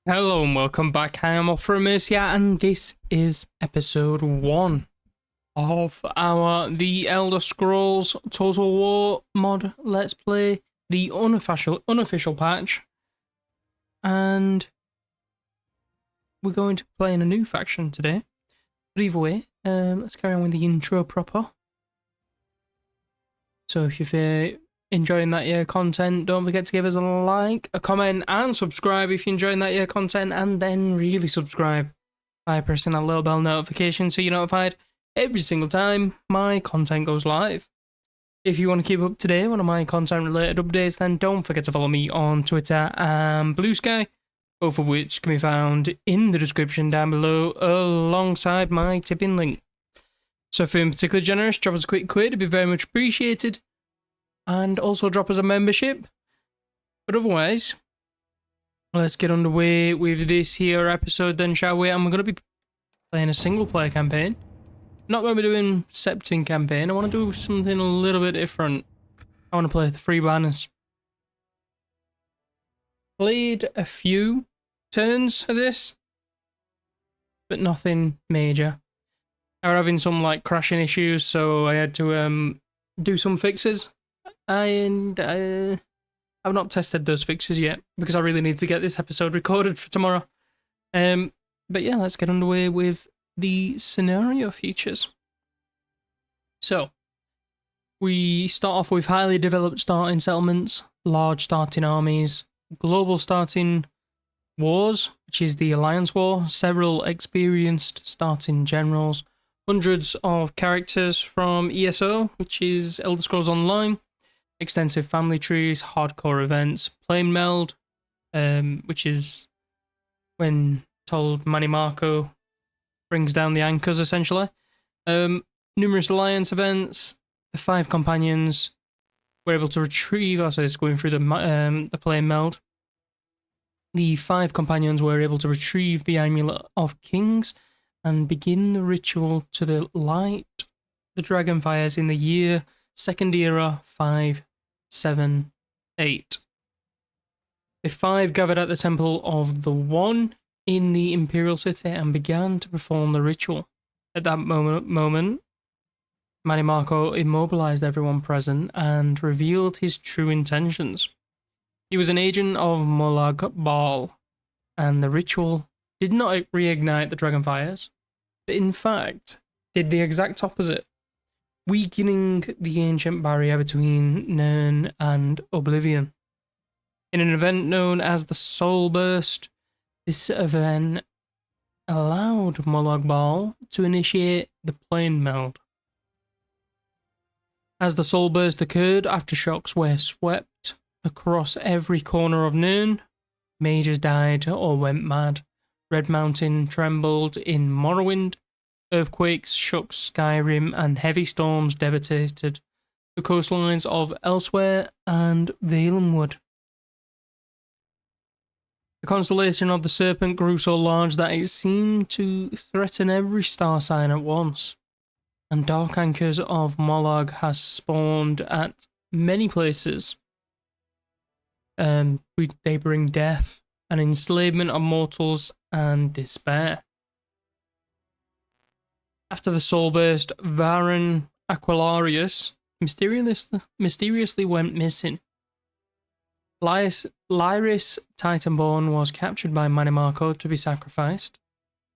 Hello and welcome back. I am off from Mercia, and this is episode 1 of our The Elder Scrolls Total War mod Let's Play, the unofficial patch. And we're going to play in a new faction today. But either way, let's carry on with the intro proper. So if you're enjoying that year content, don't forget to give us a like, a comment, and subscribe if you're enjoying that year content, and then really subscribe by pressing that little bell notification so you're notified every single time my content goes live. If you want to keep up to date with one of my content related updates, then don't forget to follow me on Twitter and Bluesky, both of which can be found in the description down below alongside my tipping link. So if you're particularly generous, drop us a quick quid, it'd be very much appreciated. And also drop us a membership. But otherwise, let's get underway with this here episode then, shall we? And we're going to be playing a single player campaign. Not going to be doing Septon campaign. I want to do something a little bit different. I want to play the Three Banners. Played a few turns of this, but nothing major. I was having some like crashing issues, so I had to do some fixes. And I've not tested those fixes yet because I really need to get this episode recorded for tomorrow. But yeah, let's get underway with the scenario features. So, we start off with highly developed starting settlements, large starting armies, global starting wars, which is the Alliance War, several experienced starting generals, hundreds of characters from ESO, which is Elder Scrolls Online, extensive family trees, hardcore events, plane meld, which is when told Manny Marco brings down the anchors essentially. Numerous alliance events, the 5 companions were able to retrieve. Also, it's going through the plane meld. The 5 companions were able to retrieve the Amulet of Kings and begin the ritual to the light the dragon fires in the year Second Era 578. The 5 gathered at the Temple of the One in the Imperial City and began to perform the ritual. At that moment, Manny Marco immobilized everyone present and revealed his true intentions. He was an agent of Molag Bal, and the ritual did not reignite the dragon fires, but in fact did the exact opposite, weakening the ancient barrier between Nirn and Oblivion. In an event known as the Soul Burst, this event allowed Molag Bal to initiate the plane meld. As the Soul Burst occurred, aftershocks were swept across every corner of Nirn. Mages died or went mad. Red Mountain trembled in Morrowind. Earthquakes shook Skyrim, and heavy storms devastated the coastlines of Elsewhere and Valenwood. The constellation of the Serpent grew so large that it seemed to threaten every star sign at once, and dark anchors of Molag has spawned at many places. They bring death, and enslavement of mortals, and despair. After the Soul Burst, Varen Aquilarius mysteriously went missing. Lyris Titanborn was captured by Manny Marco to be sacrificed.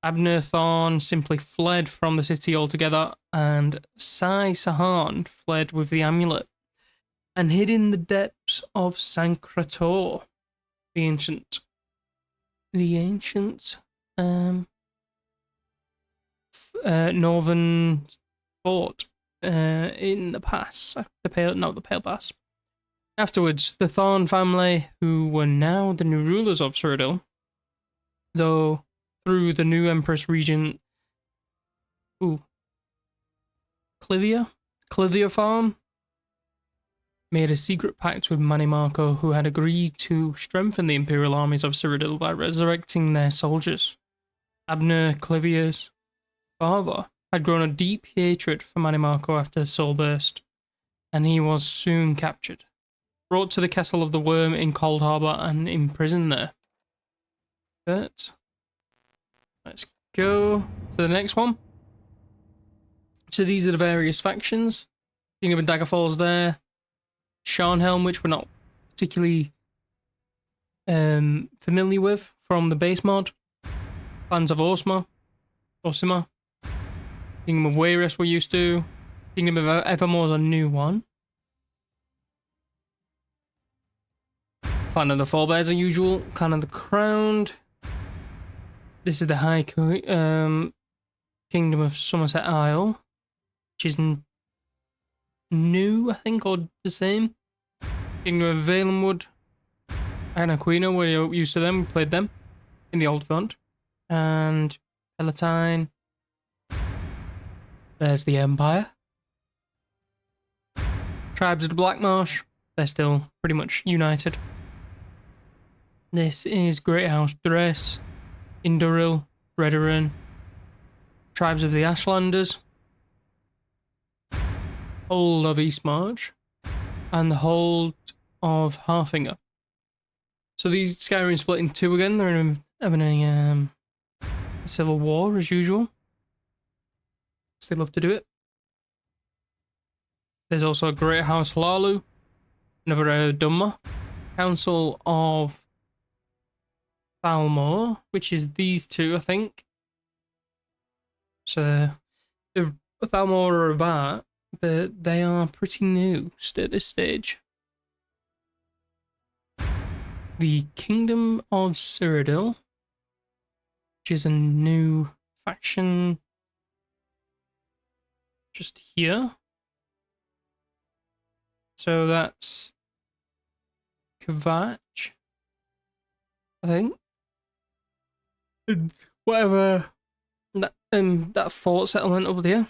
Abner Thorn simply fled from the city altogether, and Sai Sahan fled with the amulet and hid in the depths of Sankrator, the ancient northern fort in the pass, the Pale Pass. Afterwards, the Thorn family, who were now the new rulers of Cyrodiil, though through the new Empress Regent Colovia farm, made a secret pact with Manny Marco, who had agreed to strengthen the Imperial armies of Cyrodiil by resurrecting their soldiers. Abner Clovia's father had grown a deep hatred for Manny Marco after Soul Burst, and he was soon captured, brought to the Castle of the Worm in Cold Harbour, and imprisoned there. But let's go to the next one. So these are the various factions. Kingdom of Daggerfall's there. Sharnhelm, which we're not particularly familiar with from the base mod. Clans of Osima. Kingdom of Wayrest we're used to. Kingdom of Evermore's a new one. Clan of the Forebears, as usual. Clan of the Crowned. This is the High Kingdom of Somerset Isle, which is new, I think, or the same. Kingdom of Valenwood. Anaquina, we're used to them. We played them in the old font. And Palatine. There's the Empire. Tribes of the Black Marsh. They're still pretty much united. This is Great House Dress. Indoril. Redoran. Tribes of the Ashlanders. Hold of Eastmarch. And the Hold of Harfinger. So these Skyrim split in two again. They're having a civil war as usual. So they love to do it. There's also a Great House Hlalu, another Dunmer, Council of Thalmor, which is these two, I think. So the Thalmor are about, but they are pretty new at this stage. The Kingdom of Cyrodiil, which is a new faction just here. So that's Kvatch, I think. Whatever that fort settlement up there.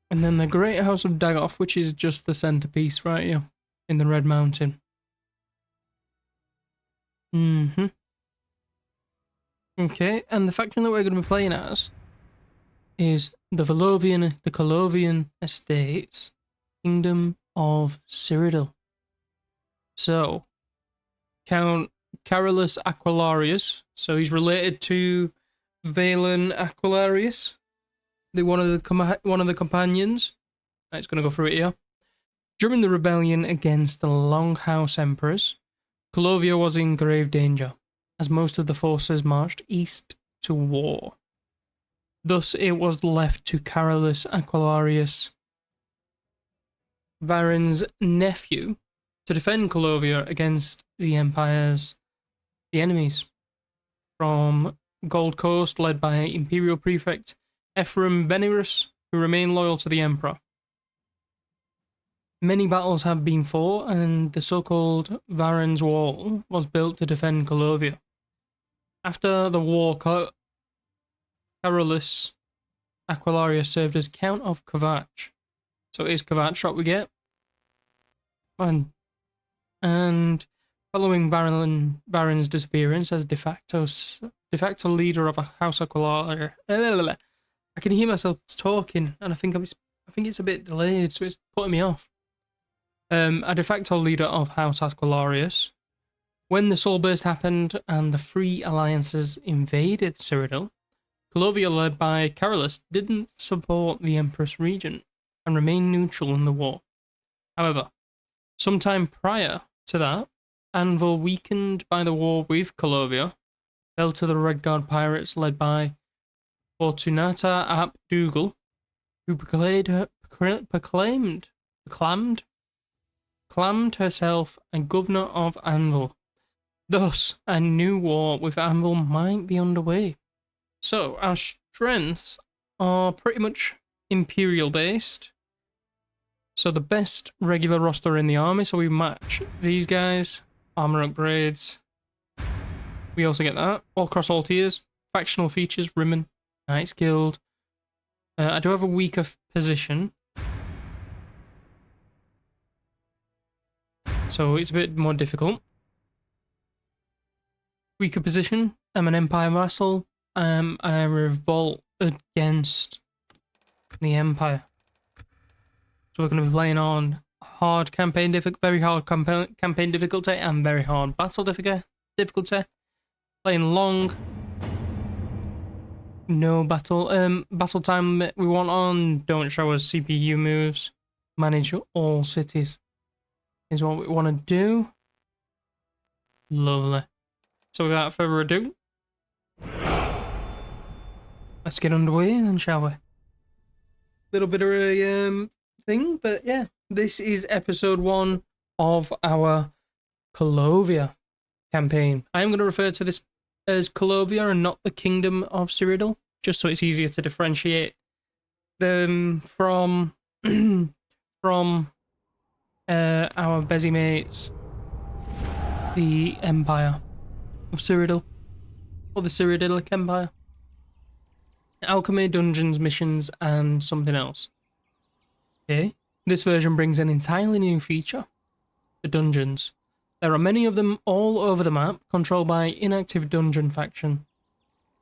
And then the Great House of Dagoth, which is just the centerpiece right here in the Red Mountain. Okay, and the faction that we're going to be playing as is the Colovian Estates, Kingdom of Cyrodiil. So, Count Carolus Aquilarius, so he's related to Valen Aquilarius, one of the companions. It's going to go through it here. During the rebellion against the Longhouse Emperors, Colovia was in grave danger, as most of the forces marched east to war. Thus, it was left to Carolus Aquilarius, Varen's nephew, to defend Colovia against the enemies. From Gold Coast, led by Imperial Prefect Ephraim Benirus, who remained loyal to the Emperor. Many battles have been fought, and the so-called Varen's Wall was built to defend Colovia. After the war, Carolus Aquilarius served as Count of Kvatch. So it is Kvatch what we get. And following Varen's disappearance as de facto leader of a House Aquilarius, I can hear myself talking, and I think it's a bit delayed, so it's putting me off. A de facto leader of House Aquilarius. When the Soulburst happened and the Free Alliances invaded Cyrodiil, Colovia, led by Carolus, didn't support the Empress Regent and remained neutral in the war. However, sometime prior to that, Anvil, weakened by the war with Colovia, fell to the Redguard pirates led by Fortunata ap Dougal, who proclaimed herself a governor of Anvil. Thus, a new war with Anvil might be underway. So, our strengths are pretty much Imperial based. So the best regular roster in the army, so we match these guys. Armor upgrades. We also get that. All across all tiers. Factional features, Rimmen, Knights Guild. I do have a weaker position. So it's a bit more difficult. Weaker position. I'm an Empire vassal. And I revolt against the Empire. So we're going to be playing on hard campaign very hard campaign difficulty and very hard battle difficulty. Playing long. No battle time we want on. Don't show us CPU moves. Manage all cities is what we want to do. Lovely. So without further ado, let's get underway then, shall we? Little bit of a thing, but yeah, this is episode 1 of our Colovia campaign. I am going to refer to this as Colovia and not the Kingdom of Cyrodiil, just so it's easier to differentiate them from our busy mates, the Empire of Cyrodiil, or the Cyrodiilic Empire. Alchemy, dungeons, missions, and something else. Okay, this version brings an entirely new feature, the dungeons. There are many of them all over the map, controlled by inactive dungeon faction,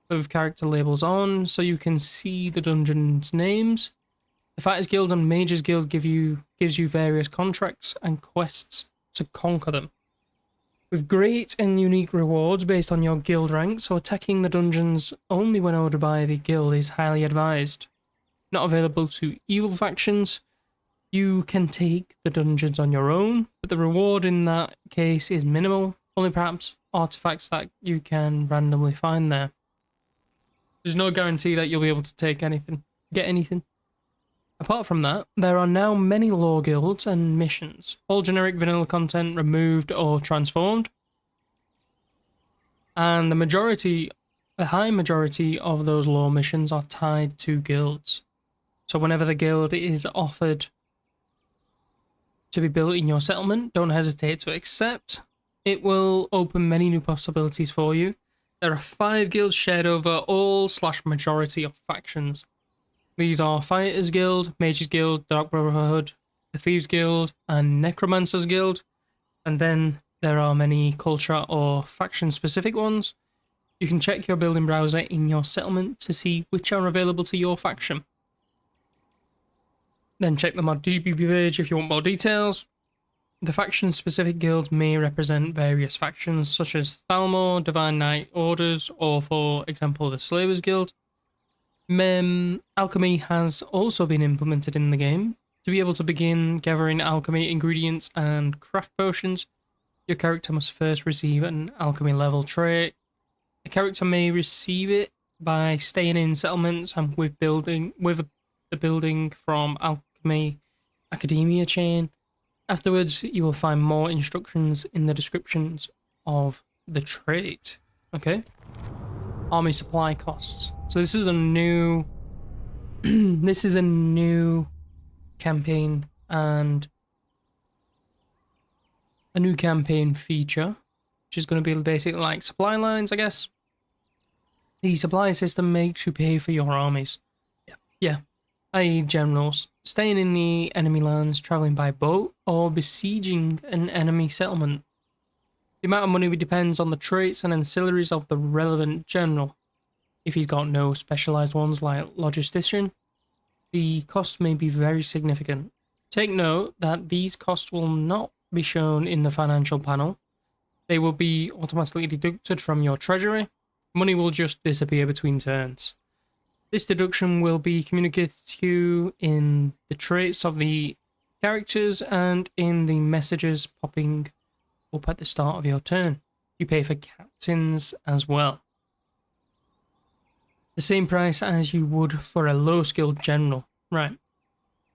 with character labels on, so you can see the dungeons' names. The Fighters Guild and Mages Guild gives you various contracts and quests to conquer them, with great and unique rewards based on your guild rank, so attacking the dungeons only when ordered by the guild is highly advised. Not available to evil factions. You can take the dungeons on your own, but the reward in that case is minimal, only perhaps artifacts that you can randomly find there. There's no guarantee that you'll be able to take anything, get anything. Apart from that, there are now many lore guilds and missions, all generic vanilla content removed or transformed. And a high majority of those lore missions are tied to guilds. So whenever the guild is offered to be built in your settlement, don't hesitate to accept. It will open many new possibilities for you. There are 5 guilds shared over all/majority of factions. These are Fighters Guild, Mages Guild, Dark Brotherhood, the Thieves Guild, and Necromancers Guild. And then there are many culture or faction-specific ones. You can check your building browser in your settlement to see which are available to your faction. Then check the mod DB page if you want more details. The faction-specific guilds may represent various factions, such as Thalmor, Divine Knight Orders, or for example the Slavers Guild. Alchemy has also been implemented in the game. To be able to begin gathering alchemy ingredients and craft potions, your character must first receive an alchemy level trait. A character may receive it by staying in settlements and with the building from Alchemy Academia chain. Afterwards, you will find more instructions in the descriptions of the trait. Okay. Army supply costs. So this is a new campaign and a new campaign feature, which is going to be basically like supply lines, I guess. The supply system makes you pay for your armies. Yeah. i.e. generals, staying in the enemy lands, travelling by boat, or besieging an enemy settlement. The amount of money depends on the traits and ancillaries of the relevant general. If he's got no specialised ones like logistician, the cost may be very significant. Take note that these costs will not be shown in the financial panel. They will be automatically deducted from your treasury. Money will just disappear between turns. This deduction will be communicated to you in the traits of the characters and in the messages popping up at the start of your turn. You pay for captains as well. The same price as you would for a low-skilled general. Right.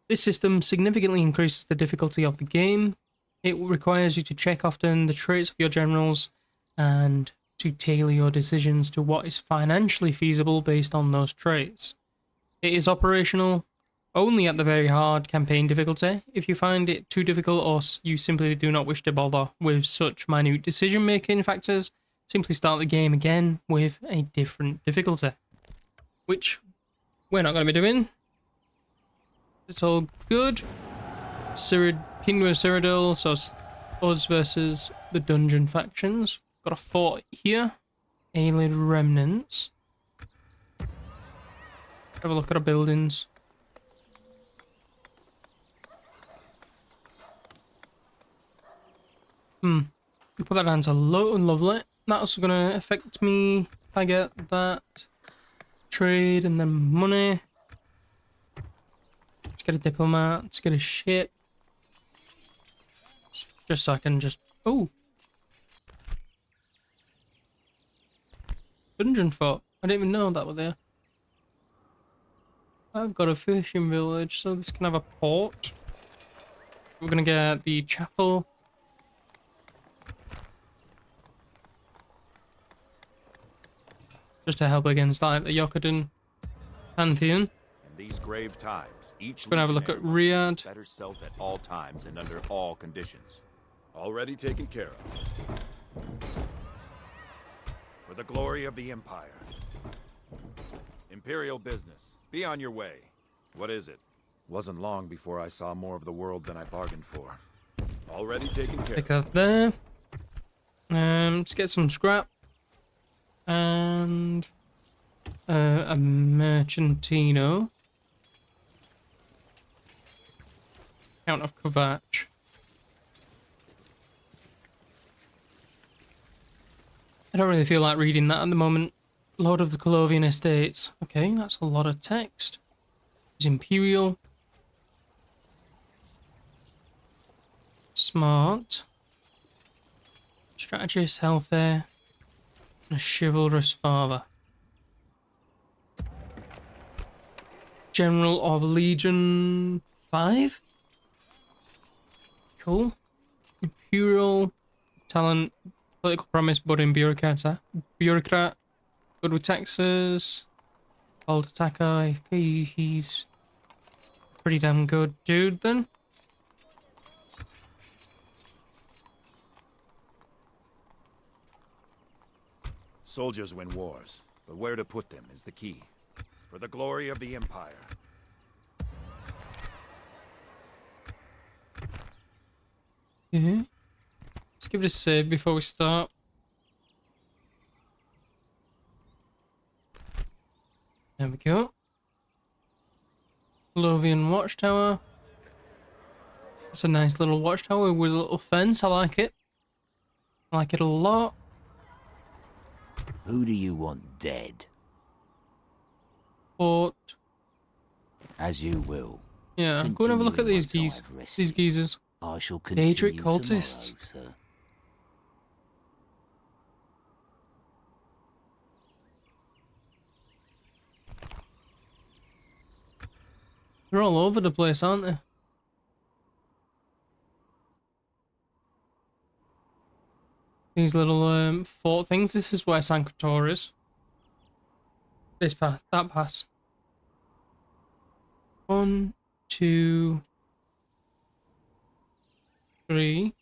This system significantly increases the difficulty of the game. It requires you to check often the traits of your generals and to tailor your decisions to what is financially feasible based on those traits. It is operational only at the very hard campaign difficulty. If you find it too difficult or you simply do not wish to bother with such minute decision-making factors, simply start the game again with a different difficulty. Which we're not going to be doing. It's all good. Kingdom of Cyrodiil, so us versus the dungeon factions. Got a fort here. Alien remnants. Have a look at our buildings. We put that down to low and lovely. that's gonna affect me if I get that trade and then money. Let's get a diplomat. Let's get a ship. Just so I can just... Oh! Dungeon fort. I didn't even know that was there. I've got a fishing village, so this can have a port. We're gonna get the chapel. Just to help against like the Yokoden Pantheon. In these grave times, each Gonna have a look at legionnaire Riyadh. must keep better self at all times and under all conditions. Already taken care of. For the glory of the Empire. Imperial business. Be on your way. What is it? Wasn't long before I saw more of the world than I bargained for. Already taken care Take of. that there. Let's get some scrap. And a merchantino. Count of Kovac. I don't really feel like reading that at the moment. Lord of the Colovian Estates. Okay, that's a lot of text. It's Imperial. Smart. Strategist, healthy. And a chivalrous father. General of Legion 5. Cool. Imperial. Talent. Political promise, budding bureaucrat. Bureaucrat. Good with taxes. Old attacker. He's pretty damn good dude then. Soldiers win wars, but where to put them is the key. For the glory of the Empire. Yeah. Let's give it a save before we start. There we go. Colovian Watchtower. It's a nice little watchtower with a little fence. I like it. I like it a lot. Who do you want dead? But As you will. yeah, go and have a look at these Continue once I've rested. these geezers. I shall continue Daedric tomorrow, cultists. sir. They're all over the place, aren't they? These little fort things. This is where Sanctor is. This path, that pass. 1, 2, 3.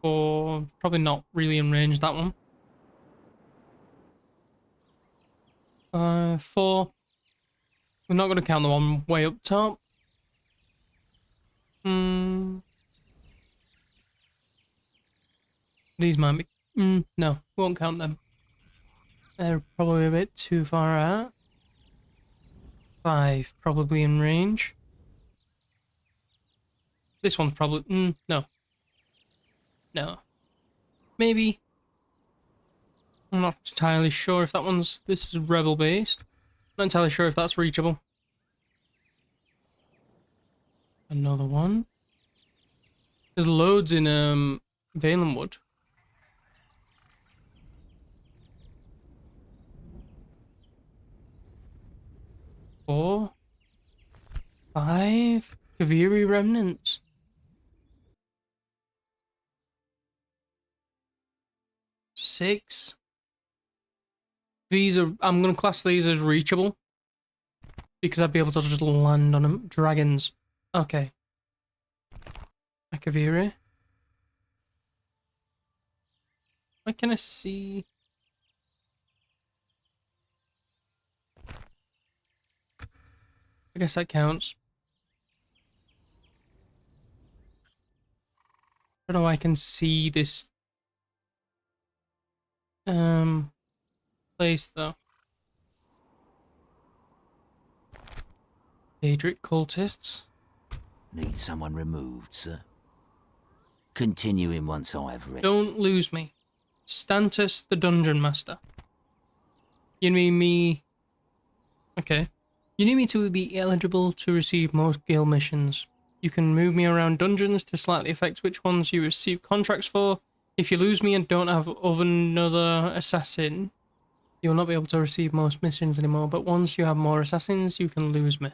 Four. Probably not really in range, that one. 4. We're not going to count the one way up top. These might be... no, won't count them. They're probably a bit too far out. 5, probably in range. This one's probably... no. No. Maybe. I'm not entirely sure if that one's... This is rebel-based. Not entirely sure if that's reachable. Another one. There's loads in Valenwood. Four. 5. Kaviri remnants. 6. These are... I'm going to class these as reachable. Because I'd be able to just land on them. Dragons. Okay. Akaviri. Why can I see... I guess that counts. I don't know why I can see this place though. Daedric cultists. Need someone removed, sir? Continuing once I've rested. Don't lose me. Stantus the Dungeon Master. You need me... Okay. You need me to be eligible to receive most guild missions. You can move me around dungeons to slightly affect which ones you receive contracts for. If you lose me and don't have another assassin, you will not be able to receive most missions anymore, but once you have more assassins, you can lose me.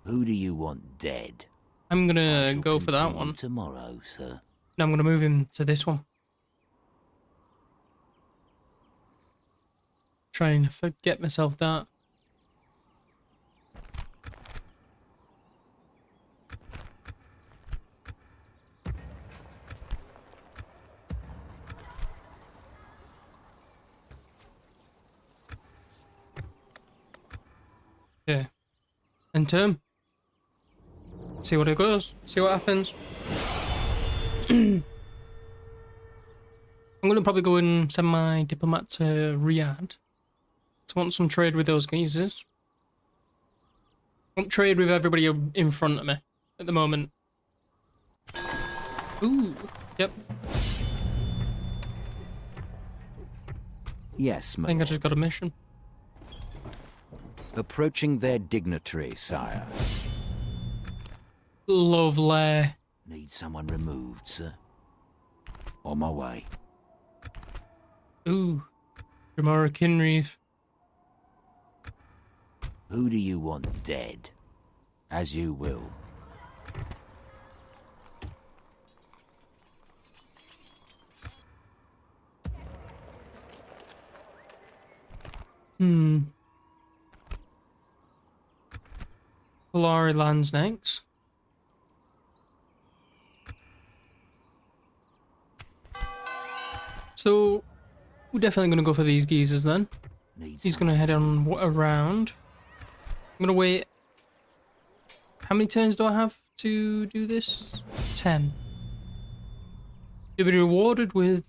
Who do you want dead? I'm I gonna shall go for that continue one. tomorrow, sir. No, I'm gonna move him to this one. Trying to forget myself that. Okay. End term. See what it goes. See what happens. I'm gonna probably go and send my diplomat to Riyadh. To want some trade with those geezers. I want trade with everybody in front of me at the moment. Ooh. Yep. Yes, I think I just got a mission. Approaching their dignitary, sire. Lovely. Need someone removed, sir. On my way. Ooh. Jamara Kinreeve. Who do you want dead? As you will. Polari lands next. So, we're definitely going to go for these geezers then. He's going to head on around. I'm going to wait. How many turns do I have to do this? 10. You'll be rewarded with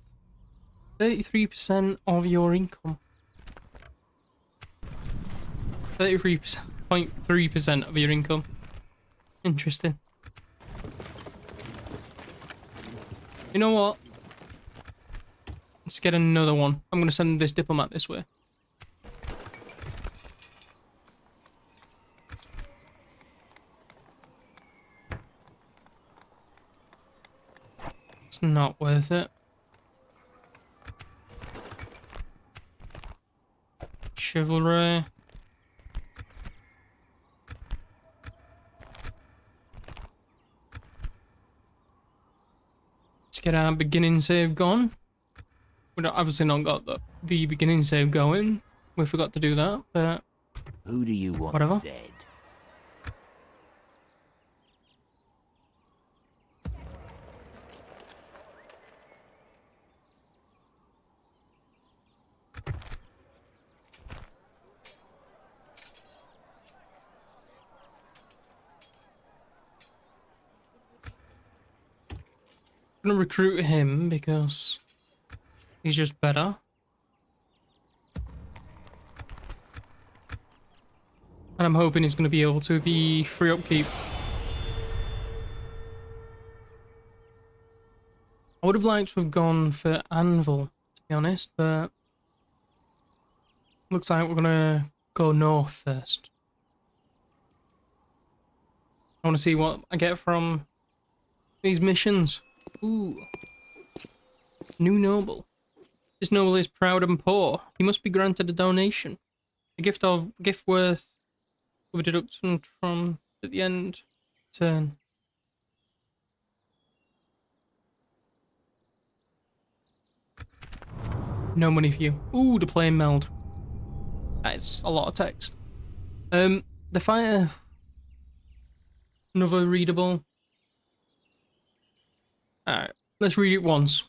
33% of your income. 33.3% of your income. Interesting. You know what? Let's get another one. I'm going to send this diplomat this way. It's not worth it. Chivalry. Let's get our beginning save gone. We've obviously not got the beginning save going. We forgot to do that, but Who do you want whatever. dead? I'm gonna recruit him because he's just better. And I'm hoping he's gonna be able to be free upkeep. I would have liked to have gone for Anvil, to be honest, but looks like we're gonna go north first. I want to see what I get from these missions. Ooh. New noble. This noble is proud and poor. He must be granted a donation. A gift worth will be deducted from at the end turn. No money for you. Ooh, the plane meld. That is a lot of text. The fighter. Another readable. Alright, let's read it once.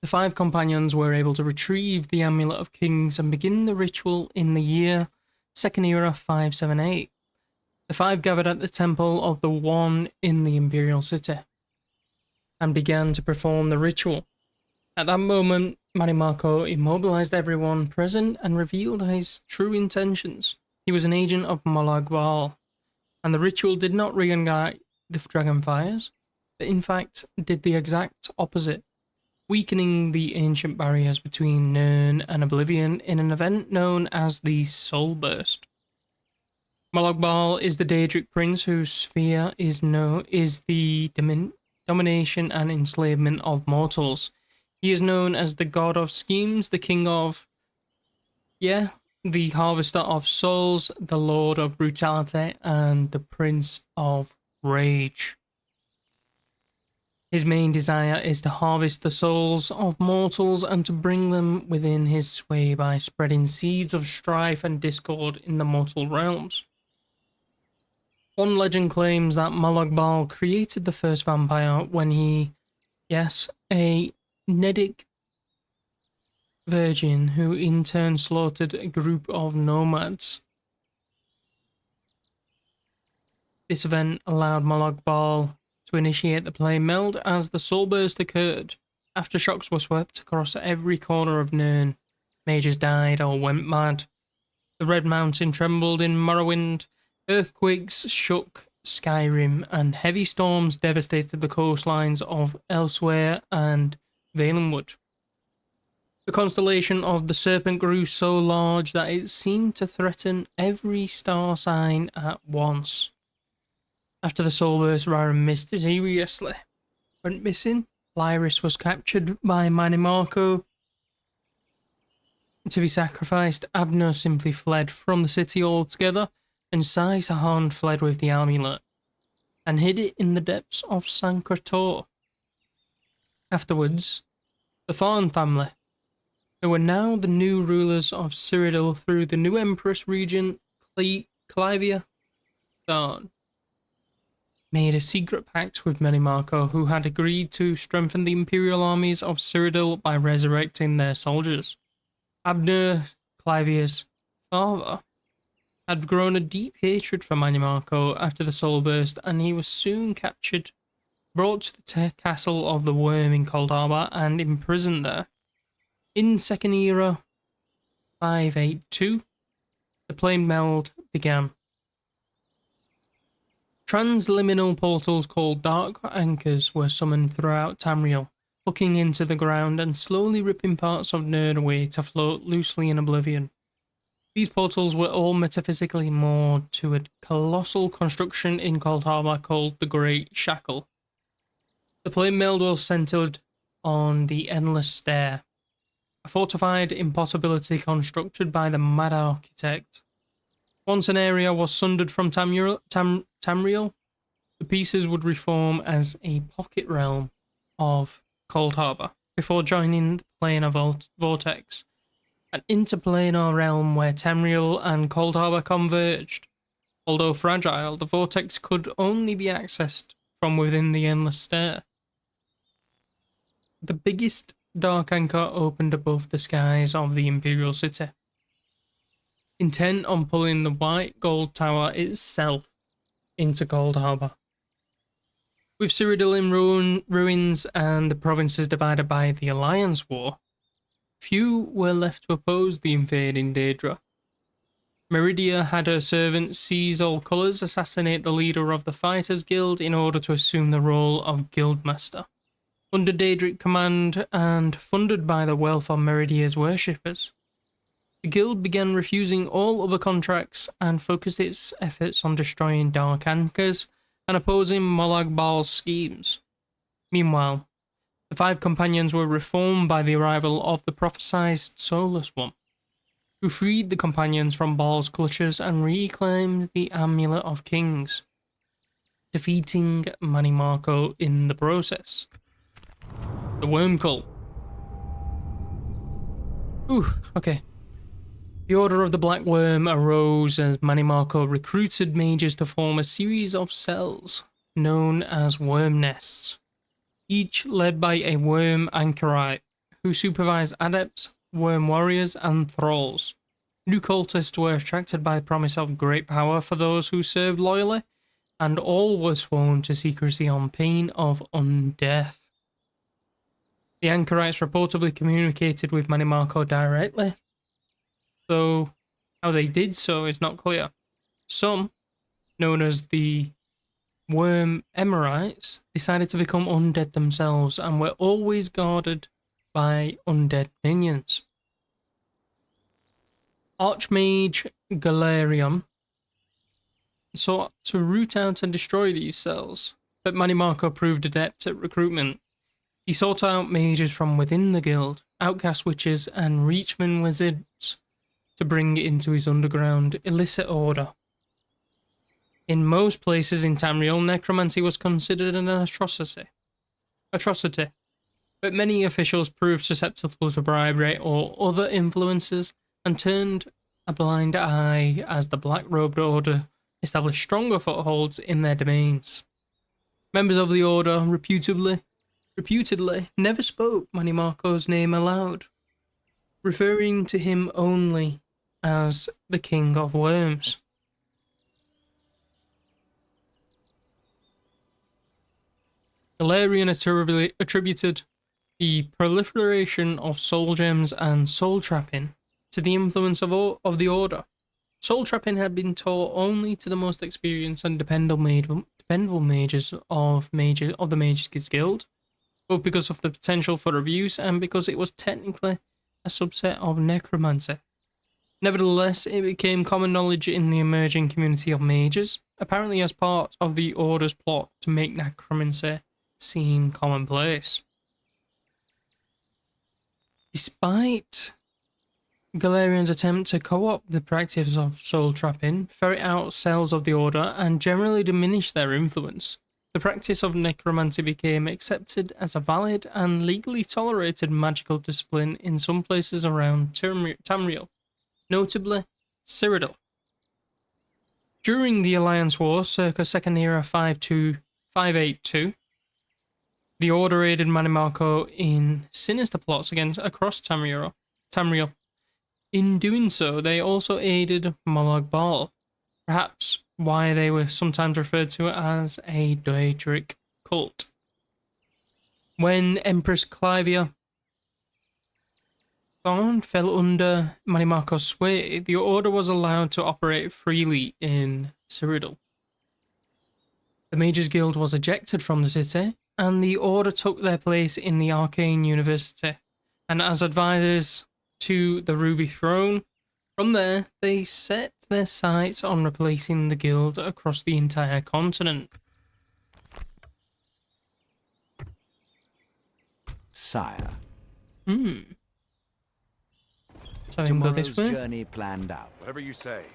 The 5 companions were able to retrieve the Amulet of Kings and begin the ritual in the year Second Era 578. The 5 gathered at the Temple of the One in the Imperial City and began to perform the ritual. At that moment, Manimarco immobilized everyone present and revealed his true intentions. he was an agent of Molag Bal, and the ritual did not reignite the dragon fires, but in fact did the exact opposite, weakening the ancient barriers between Nirn and Oblivion in an event known as the Soul Burst. Molag Bal is the Daedric prince whose sphere is the domination and enslavement of mortals. He is known as the god of schemes, the king of, the harvester of souls, the lord of brutality, and the prince of rage. His main desire is to harvest the souls of mortals and to bring them within his sway by spreading seeds of strife and discord in the mortal realms. One legend claims that Molag Bal created the first vampire when he, a Nedic virgin who in turn slaughtered a group of nomads. This event allowed Molag Bal to initiate the plane meld as the soul burst occurred. Aftershocks were swept across every corner of Nirn. Mages died or went mad. The Red Mountain trembled in Morrowind. Earthquakes shook Skyrim, and heavy storms devastated the coastlines of Elsewhere and Valenwood. The constellation of the Serpent grew so large that it seemed to threaten every star sign at once. After the soulburst, Raren mysteriously went missing. Lyris was captured by Manimarco to be sacrificed. Abner simply fled from the city altogether, and Sai Sahan fled with the amulet and hid it in the depths of Sankrator. Afterwards, the Thorn family, who were now the new rulers of Cyrodiil through the new Empress Regent Colovia Thorn, made a secret pact with Manimarco, who had agreed to strengthen the imperial armies of Cyrodiil by resurrecting their soldiers. Abner, Clivia's father, had grown a deep hatred for Manimarco after the soul burst, and he was soon captured, brought to the castle of the Worm in Cold Harbor, and imprisoned there. In Second Era 582, the plane meld began. Transliminal portals called Dark Anchors were summoned throughout Tamriel, hooking into the ground and slowly ripping parts of Nirn away to float loosely in Oblivion. These portals were all metaphysically moored to a colossal construction in Cold Harbor called the Great Shackle. The plane meld was centered on the Endless Stair, a fortified impossibility constructed by the mad architect. Once an area was sundered from Tamriel, the pieces would reform as a pocket realm of Cold Harbor before joining the planar vortex, an interplanar realm where Tamriel and Cold Harbor converged. Although fragile, the vortex could only be accessed from within the Endless Stair. The biggest dark anchor opened above the skies of the Imperial City, intent on pulling the White Gold Tower itself into Cold Harbor. With Cyrodiil in ruins and the provinces divided by the Alliance War, few were left to oppose the invading Daedra. Meridia had her servant seize all colours, assassinate the leader of the Fighters Guild in order to assume the role of Guildmaster. Under Daedric command and funded by the wealth of Meridia's worshippers, the guild began refusing all other contracts and focused its efforts on destroying Dark Anchors and opposing Molag Bal's schemes. Meanwhile, the five companions were reformed by the arrival of the prophesied Soulless One, who freed the companions from Bal's clutches and reclaimed the Amulet of Kings, defeating Manimarco in the process. The Worm Cult. Okay. The Order of the Black Worm arose as Manimarco recruited mages to form a series of cells known as worm nests, each led by a worm anchorite who supervised adepts, worm warriors, and thralls. New cultists were attracted by the promise of great power for those who served loyally, and all were sworn to secrecy on pain of undeath. The anchorites reportedly communicated with Manimarco directly, though How they did so is not clear. Some, known as the Worm Emerites, decided to become undead themselves and were always guarded by undead minions. Archmage Galerion sought to root out and destroy these cells, but Manimarco proved adept at recruitment. He sought out mages from within the guild, outcast witches, and reachman wizards to bring into his underground illicit order. In most places in Tamriel, necromancy was considered an atrocity, but many officials proved susceptible to bribery or other influences and turned a blind eye as the black-robed order established stronger footholds in their domains. Members of the order reputedly never spoke Manimarco's name aloud, referring to him only as the King of Worms. Galerion attributed the proliferation of soul gems and soul trapping to the influence of the order. Soul trapping had been taught only to the most experienced and dependable mages of the Mages Guild, both because of the potential for abuse and because it was technically a subset of necromancy. Nevertheless, it became common knowledge in the emerging community of mages, apparently as part of the Order's plot to make necromancy seem commonplace. Despite Galerion's attempt to co-opt the practice of soul trapping, ferret out cells of the Order, and generally diminish their influence, the practice of necromancy became accepted as a valid and legally tolerated magical discipline in some places around Tamriel, notably Cyrodiil. During the Alliance War, circa 2nd Era 582, the Order aided Manimarco in sinister plots across Tamriel. In doing so, they also aided Molag Bal, perhaps why they were sometimes referred to as a Daedric cult. When Empress Colovia fell under Manimarco's sway, the Order was allowed to operate freely in Cyrodiil. The Mages Guild was ejected from the city, and the Order took their place in the Arcane University, and as advisors to the Ruby Throne. From there, they set their sights on replacing the guild across the entire continent. Sire. So I can go Tomorrow's this way. journey planned out. Whatever you say.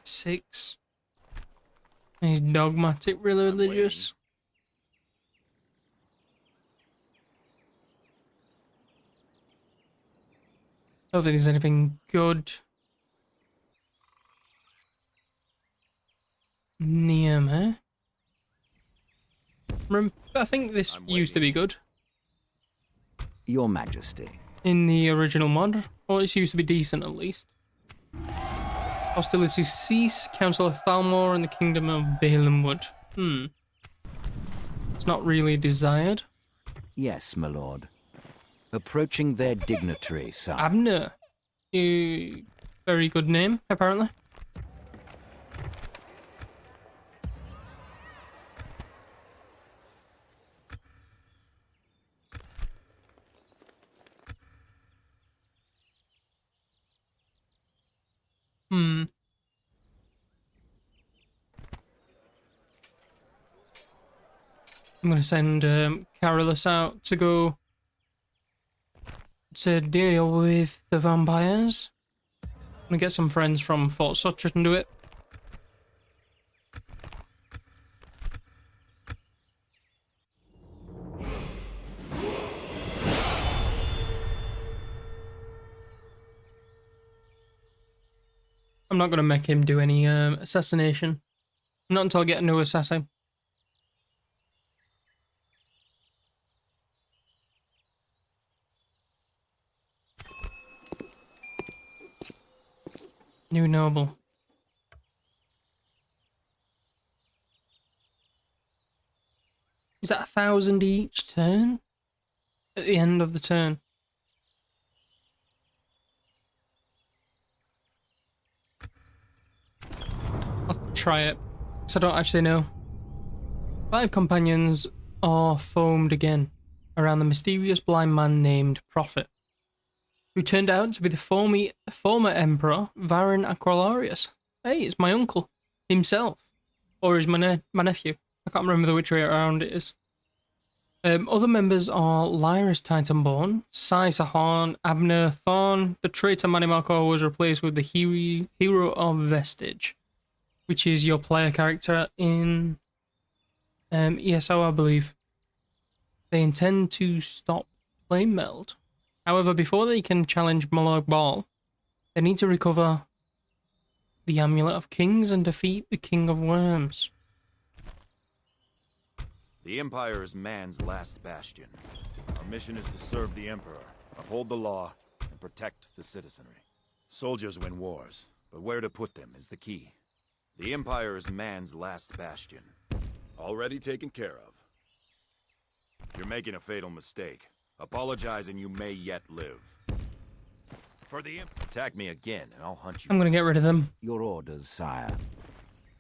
6. He's dogmatic, religious. I don't think there's anything good near me. I think this used to be good Your Majesty. in the original mod, or it used to be decent at least. Hostilities cease. Council of Thalmor and the Kingdom of Valenwood. It's not really desired. Yes, my lord. Approaching their dignitary, sire. Abner. Very good name, apparently. I'm going to send Carolus out to go to deal with the vampires. I'm going to get some friends from Fort Sutter and do it. I'm not going to make him do any assassination. Not until I get a new assassin. New noble. Is that 1,000 each turn? At the end of the turn. try it, because I don't actually know. 5 companions are formed again around the mysterious blind man named Prophet, who turned out to be the former Emperor Varan Aquilarius. Hey, it's my uncle himself, or is my nephew. I can't remember which way around it is. Other members are Lyris Titanborn, Sai Sahorn, Abner Thorn. The traitor Manimarco was replaced with the hero of Vestige, which is your player character in ESO, I believe. They intend to stop Flame Meld. However, before they can challenge Molag Bal, they need to recover the Amulet of Kings and defeat the King of Worms. The Empire is man's last bastion. Our mission is to serve the Emperor, uphold the law, and protect the citizenry. Soldiers win wars, but where to put them is the key. The Empire is man's last bastion. Already taken care of. You're making a fatal mistake. Apologize and you may yet live. For the attack me again and I'll hunt you. I'm gonna get rid of them. Your orders, sire.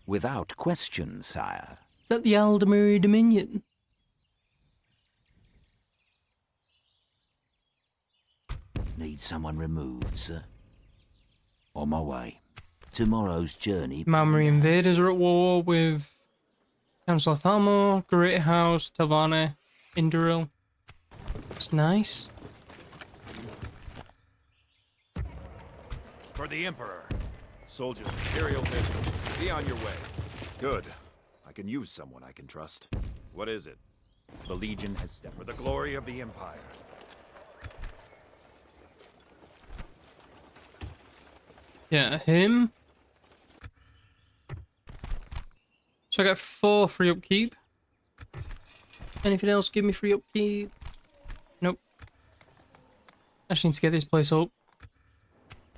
Without question, sire. Is that the Aldemir Dominion? Need someone removed, sir? On my way. Tomorrow's journey. Maori invaders are at war with Council of Thalmor, Great House, Tavane, Induril. It's nice. For the Emperor. Soldiers, Imperial business. Be on your way. Good. I can use someone I can trust. What is it? The Legion has stepped for the glory of the Empire. Yeah, him. So I got 4 free upkeep. Anything else give me free upkeep? Nope. I just need to get this place up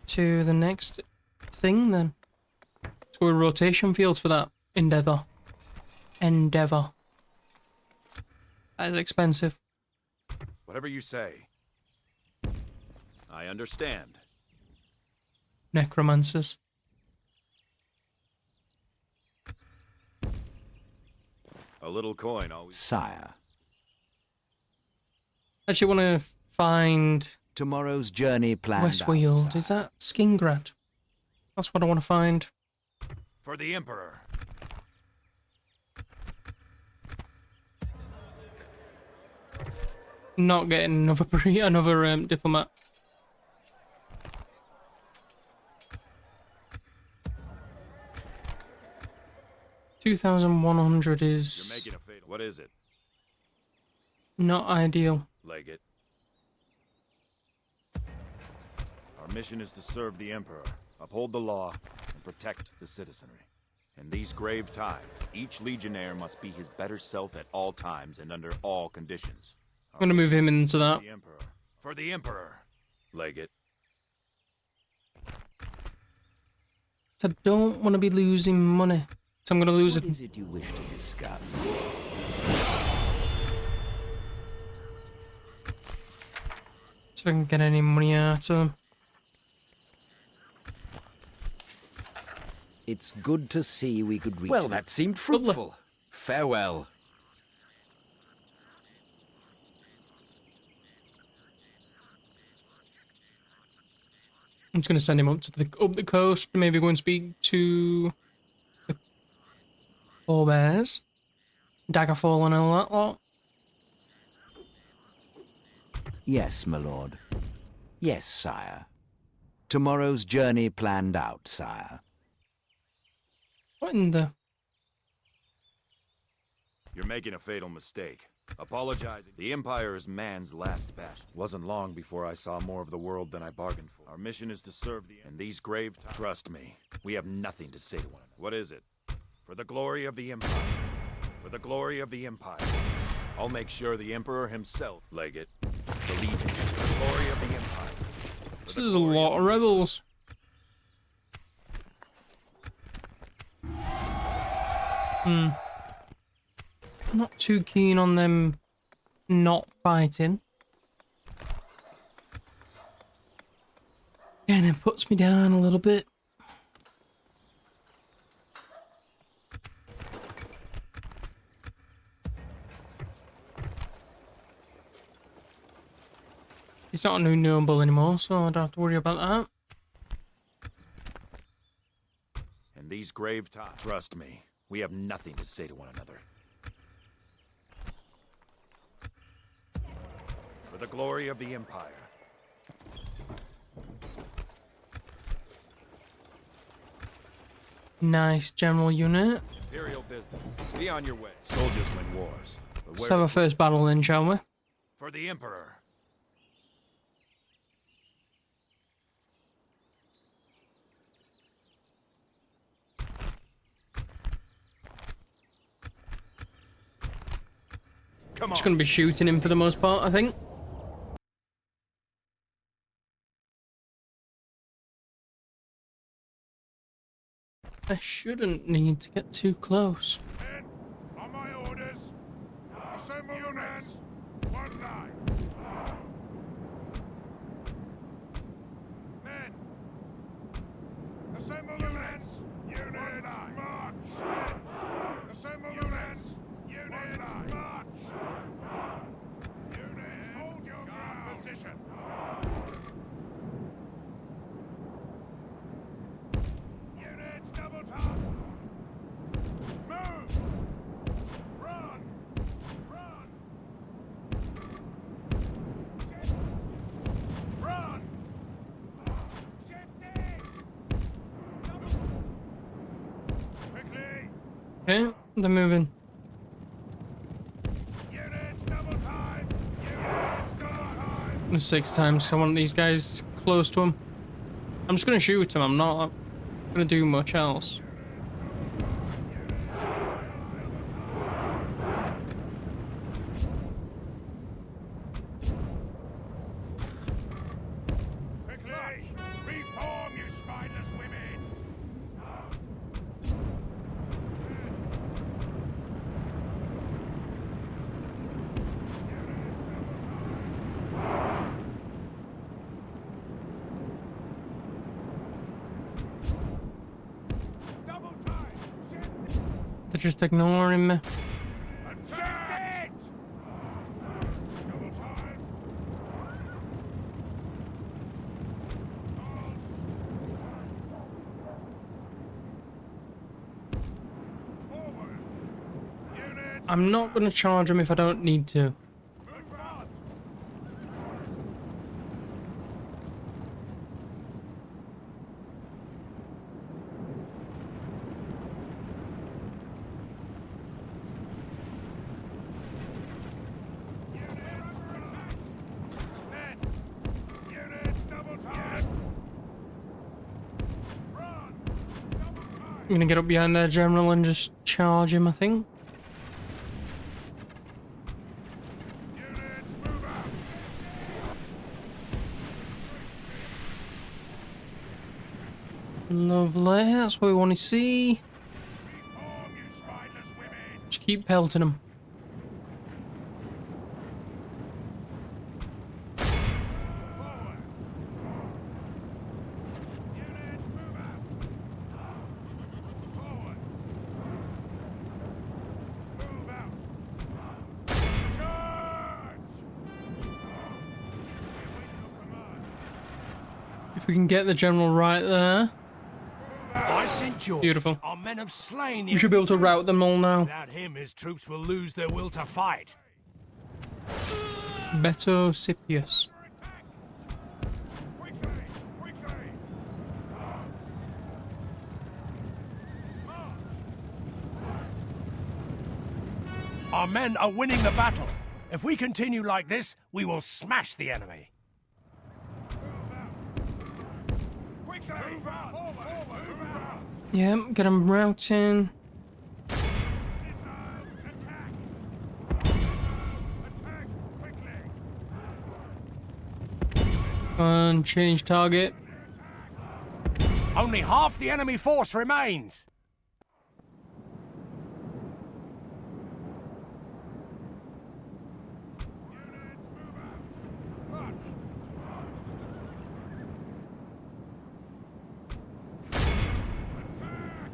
to the next thing then. Let's go with rotation fields for that. Endeavor. That is expensive. Whatever you say. I understand. Necromancers. A little coin always. Sire. Actually want to find Tomorrow's journey planned Westweald. out, Is sire. that Skingrad? That's what I want to find. For the Emperor. Not getting another diplomat. $2,100 You're is making a fatal. What is it? not ideal. Legate. Our mission is to serve the Emperor, uphold the law, and protect the citizenry. In these grave times, each legionnaire must be his better self at all times and under all conditions. I'm gonna move him into that. The Emperor. For the Emperor. Legate. I don't want to be losing money, so I'm gonna lose What it. is it you wish to discuss? See if I can get any money out of them. It's good to see we could reach. Well, that seemed fruitful. Farewell. I'm just gonna send him up the coast. Maybe go and speak to the Forebears, Daggerfall, and all that lot. Yes, my lord. Yes, sire. Tomorrow's journey planned out, sire. What in the? You're making a fatal mistake. Apologizing. The Empire is man's last bastion. Wasn't long before I saw more of the world than I bargained for. Our mission is to serve the in these grave times. Trust me, we have nothing to say to one another. What is it? For the glory of the Empire. For the glory of the Empire. I'll make sure the Emperor himself, Legate, the Legion, for the glory of the Empire. This is a lot of rebels. I'm not too keen on them not fighting. And it puts me down a little bit. He's not a new noble anymore, so I don't have to worry about that. And these grave times. Trust me, we have nothing to say to one another. For the glory of the Empire. Nice general unit. Imperial business. Be on your way. Soldiers win wars. But Let's have our first battle then, shall we? For the Emperor. Come on. Just going to be shooting him for the most part, I think. I shouldn't need to get too close. Men, on my orders, assemble units, one line. Men, assemble units, units, march. Assemble units, units, march. Units, hold your ground position. Units, double top. Move. Run. Run. Shift. Run. Shift it. Quickly. Okay, they're moving. Units, double time. Units, double time. 6 times, so I want these guys close to him. I'm just going to shoot him, I'm not going to do much else. Quickly. Reform, you spineless women. Double time. Shift. They're just ignoring me. Attack it. Double time. Halt. Forward. Units, I'm not going to charge him if I don't need to. move out. Units double time. Run. Double time. I'm going to get up behind their general and just charge him, I think. Units move out. Lovely, that's what we want to see. Reform, you spineless women. Just keep pelting them. Forward. Units move out. Forward. Move out. Charge. Await your command. If we can get the general right there. By St. George, Beautiful. our men have slain the We should be able to rout them all now. Without him, his troops will lose their will to fight. Beto Scipius. Quickly. Quickly. Our men are winning the battle. If we continue like this, we will smash the enemy. Quickly. Move out. Forward. Move out. Yeah, get them routing. Missiles. Attack. Missiles. Attack. Quickly. And change target. Only half the enemy force remains. Units move out. March. Attack.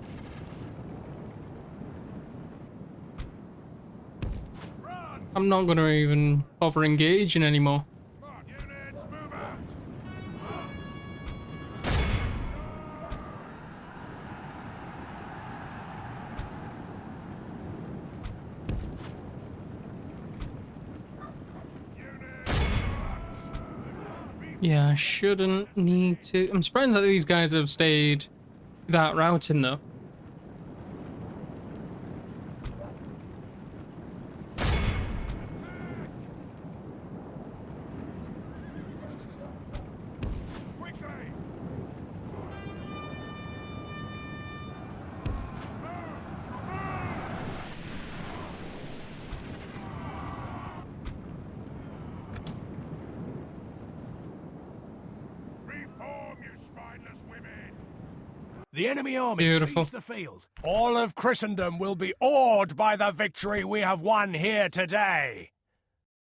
Run. I'm not going to even bother engaging anymore. March. Units move Yeah, I shouldn't need to. I'm surprised that these guys have stayed without routing though. Quickly! Reform, you spineless women! The enemy army Beautiful. flees the field. All of Christendom will be awed by the victory we have won here today.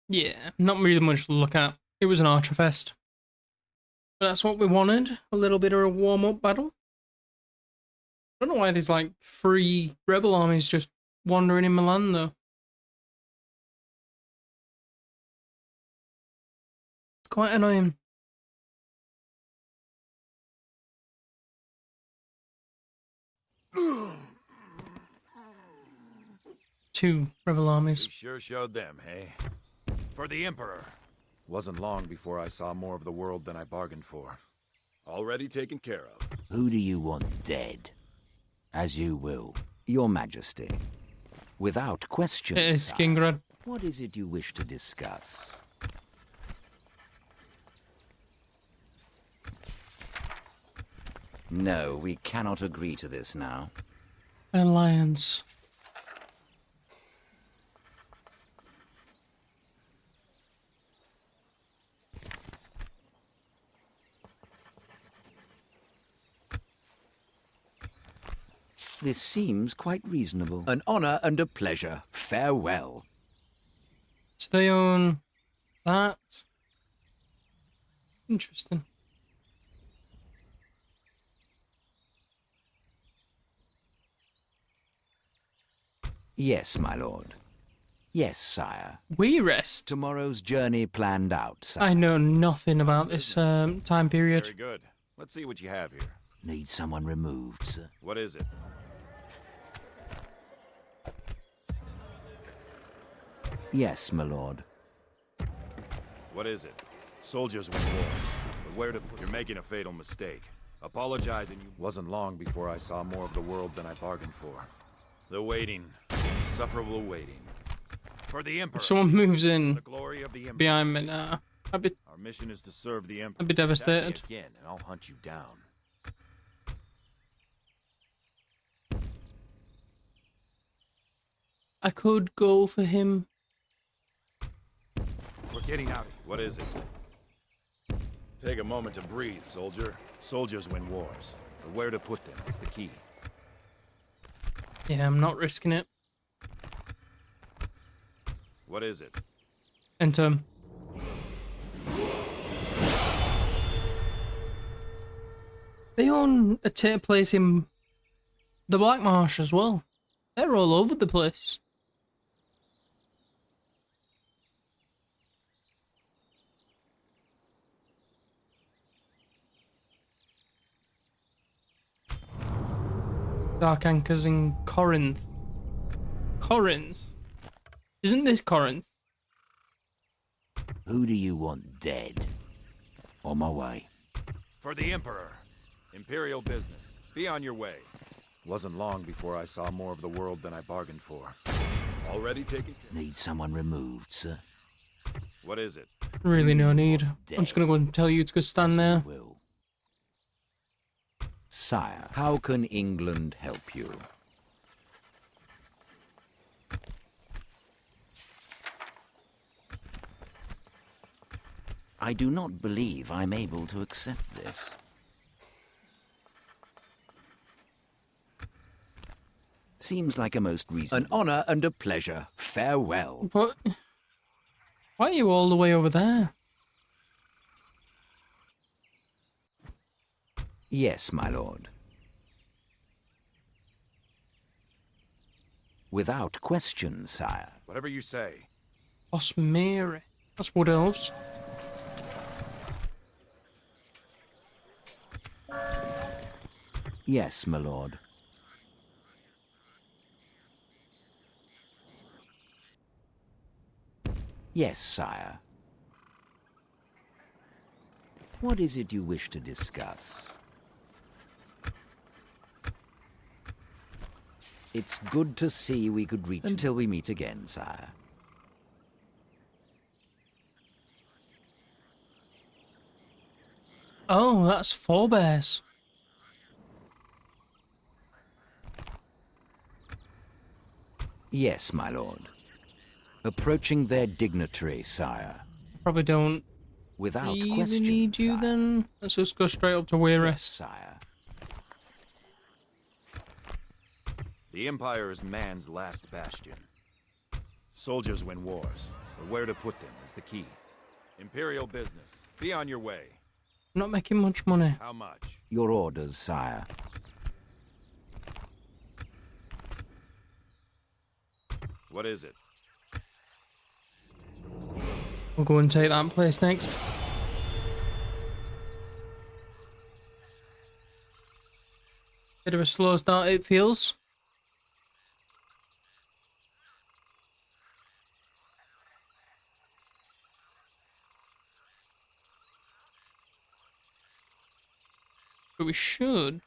Yeah, not really much to look at. It was an archer fest. But that's what we wanted. A little bit of a warm-up battle. I don't know why there's like 3 rebel armies just wandering in Milan though. It's quite annoying. Two rebel We armies. sure showed them, hey? For the Emperor. Wasn't long before I saw more of the world than I bargained for. Already taken care of. Who do you want dead? As you will, Your Majesty. Without question, It is sire. Skingrad. What is it you wish to discuss? No, we cannot agree to this now. An alliance. This seems quite reasonable. An honor and a pleasure. Farewell. So they own that. Interesting. Yes, my lord. Yes, sire. We rest. Tomorrow's journey planned out, sire. I know nothing about this time period. Very good. Let's see what you have here. Need someone removed, sir. What is it? Yes, my lord. What is it? Soldiers win wars. But where to put... You're making a fatal mistake. Apologizing you wasn't long before I saw more of the world than I bargained for. The waiting. The insufferable waiting. For the Emperor. If someone moves in The glory of the Emperor. behind me now, I'd be Our mission is to serve the Emperor. I'd be devastated. Attack me again, and I'll hunt you down. I could go for him. We're getting out of here. What is it? Take a moment to breathe, soldier. Soldiers win wars. But where to put them is the key. Yeah, I'm not risking it. What is it? Enter. They own a place in the Black Marsh as well. They're all over the place. Dark Anchors in Corinth. Corinth? Isn't this Corinth? Who do you want dead? On my way. For the Emperor. Imperial business. Be on your way. Wasn't long before I saw more of the world than I bargained for. Already taken care. Need someone removed, sir. What is it? Really no need. I'm just gonna go and tell you to go stand there. Will. Sire, how can England help you? I do not believe I'm able to accept this. Seems like a most reasonable... An honor and a pleasure. Farewell. But why are you all the way over there? Yes, my lord. Without question, sire. Whatever you say. Osmiri. That's Wood Elves. Yes, my lord. Yes, sire. What is it you wish to discuss? It's good to see we could reach until we meet again, sire. Oh, that's 4 bears. Yes, my lord. Approaching their dignitary, sire. Probably don't Without really question, need you sire. then. Let's just go straight up to Yes, Weirus. sire. The Empire is man's last bastion. Soldiers win wars, but where to put them is the key. Imperial business. Be on your way. I'm not making much money. How much? Your orders, sire. What is it? We'll go and take that place next. Bit of a slow start, it feels. But we should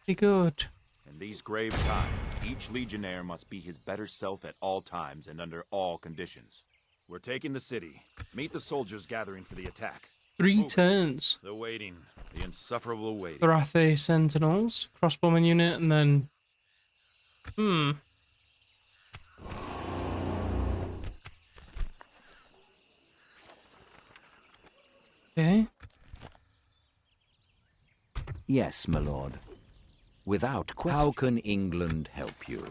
be good. In these grave times, each legionnaire must be his better self at all times and under all conditions. We're taking the city. Meet the soldiers gathering for the attack. 3 Move. turns. The waiting. The insufferable waiting. The Rathe Sentinels, crossbowman unit, and then... Okay. Yes, my lord. Without question. How can England help you?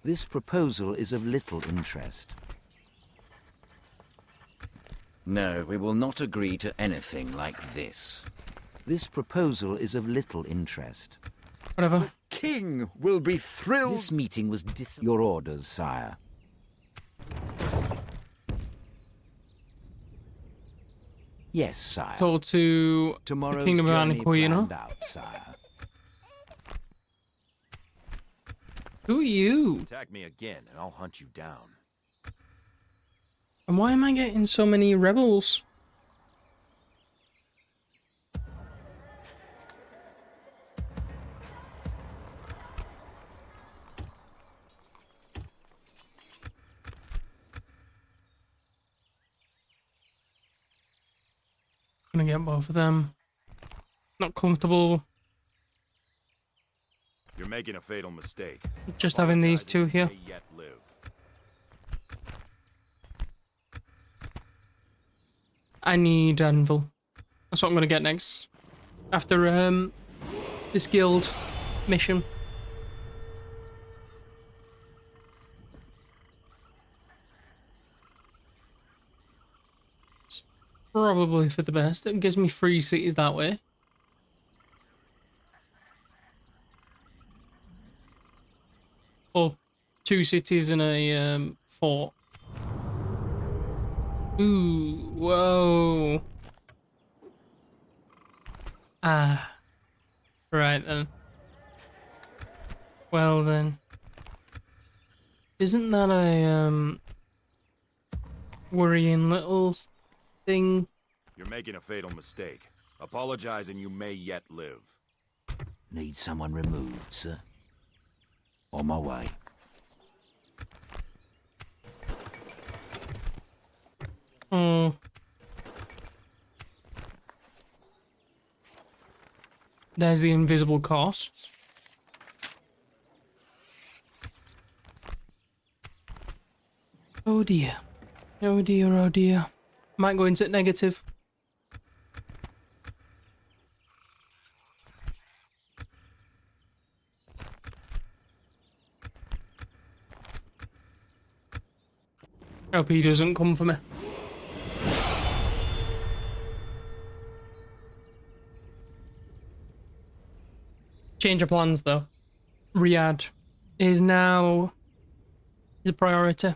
This proposal is of little interest. No, we will not agree to anything like this. This proposal is of little interest. Whatever. King will be thrilled. This meeting was Your orders, sire. Yes, sire. Told to the Tomorrow's Kingdom of journey Anaco, you know? planned out, sire. Who are you? Attack me again and I'll hunt you down. And why am I getting so many rebels? Gonna get both of them. Not comfortable You're making a fatal mistake. just having these two here. You may yet live. I need Anvil. That's what I'm gonna get next. After this guild mission. It's probably for the best. It gives me 3 cities that way. Or 2 cities and a fort. Ooh, whoa. Ah. Right then. Well then. Isn't that a worrying little thing? You're making a fatal mistake. Apologize and you may yet live. Need someone removed, sir. On my way. Oh. There's the invisible costs. Oh dear. Oh dear, oh dear. Might go into negative. Hope he doesn't come for me. Change of plans though. Riyadh is now the priority.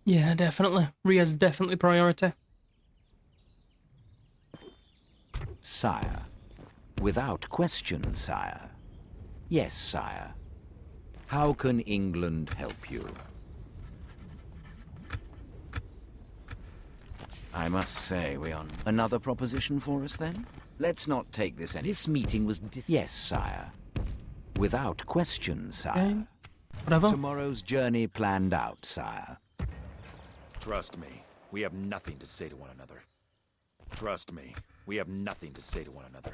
Yeah, definitely. Riyadh's definitely priority. Sire. Without question, sire. Yes, sire. How can England help you? I must say, we on another proposition for us then? Let's not take this any... This meeting was Yes, sire. Without question, sire. Okay. Whatever. Tomorrow's journey planned out, sire. Trust me, we have nothing to say to one another. Trust me, we have nothing to say to one another.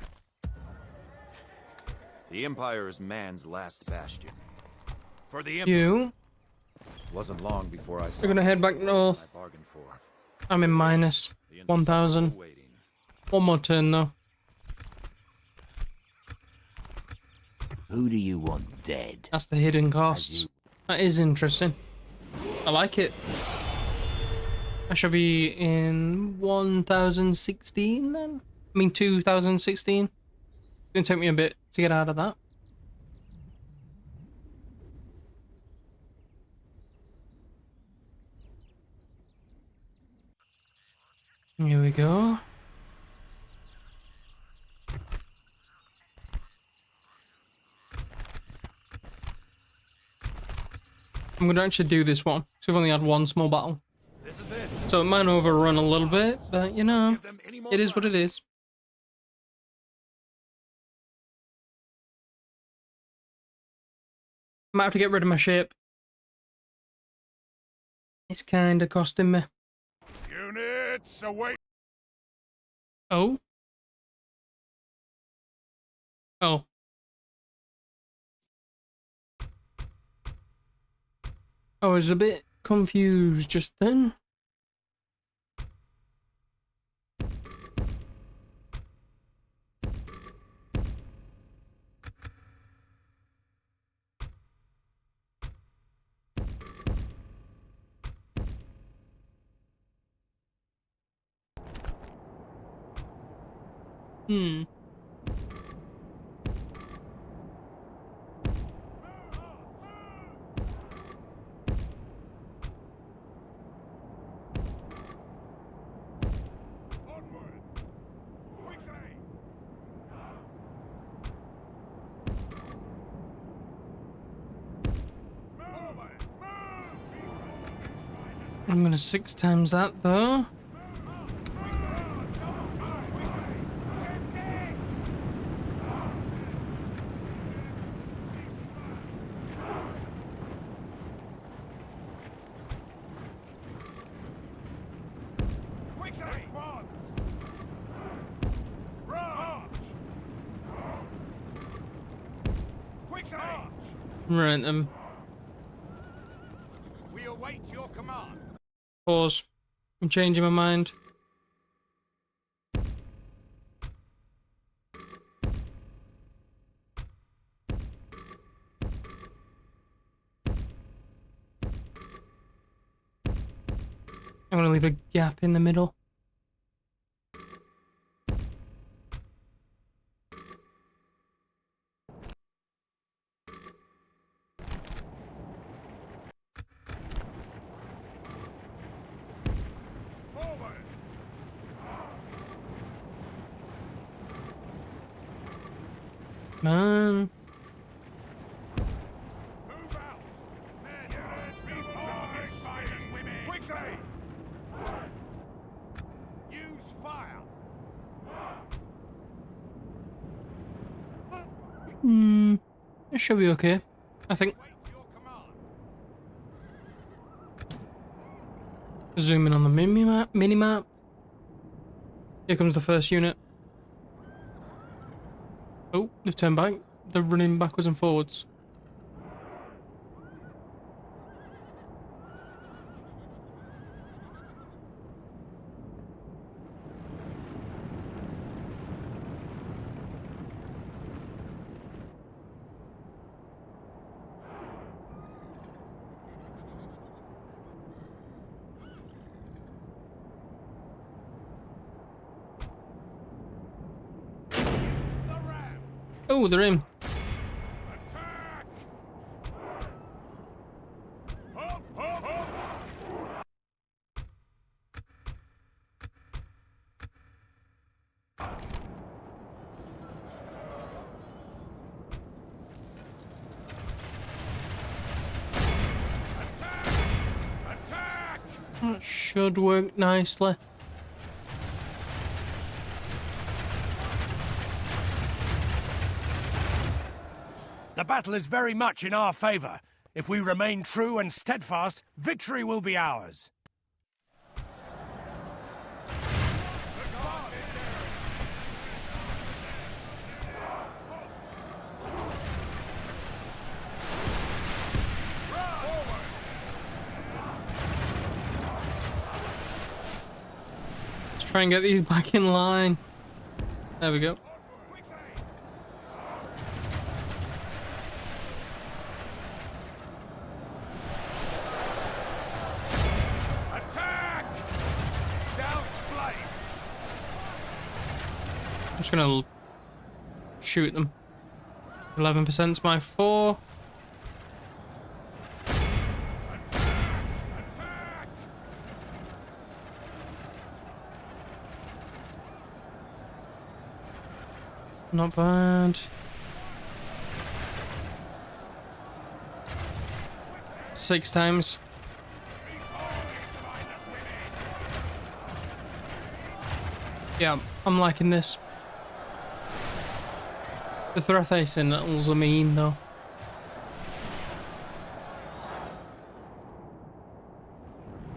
The Empire is man's last bastion. For the Empire, You. wasn't long before I saw We're gonna head back north. I bargained for. I'm in minus The 1,000. insufferable waiting. One more turn though. Who do you want dead? That's the hidden costs. That is interesting. I like it. I shall be in 1016 then? I mean 2016. It's gonna take me a bit to get out of that. Here we go. I'm gonna actually do this one, because we've only had one small battle. This is it. So it might overrun a little bit, but you know, Give them any more it is what it ground. is. Might have to get rid of my ship. It's kinda costing me. Units away. Oh? Oh. I was a bit confused just then. Hmm. Onward. Quickly. Move it. Move. I'm gonna 6 times that though. Quickly. Advance. March. Quickly. Right then. We await your command. Pause. I'm changing my mind. I'm gonna leave a gap in the middle. Forward. Man. Move out. Men, units, target spiders, women. Quickly. Use fire. It should be okay, I think. Wait your command. Zoom in on the mini-map. Here comes the first unit. Oh, they've turned back. They're running backwards and forwards. The ram. Oh, they're in. Attack. Up, up, up. That should work nicely. The battle is very much in our favor. If we remain true and steadfast, victory will be ours. Let's try and get these back in line. There we go. I'm just gonna shoot them. 11% to my 4. Not bad. 6 times. Yeah, I'm liking this. The Thrathai Sentinels are mean though.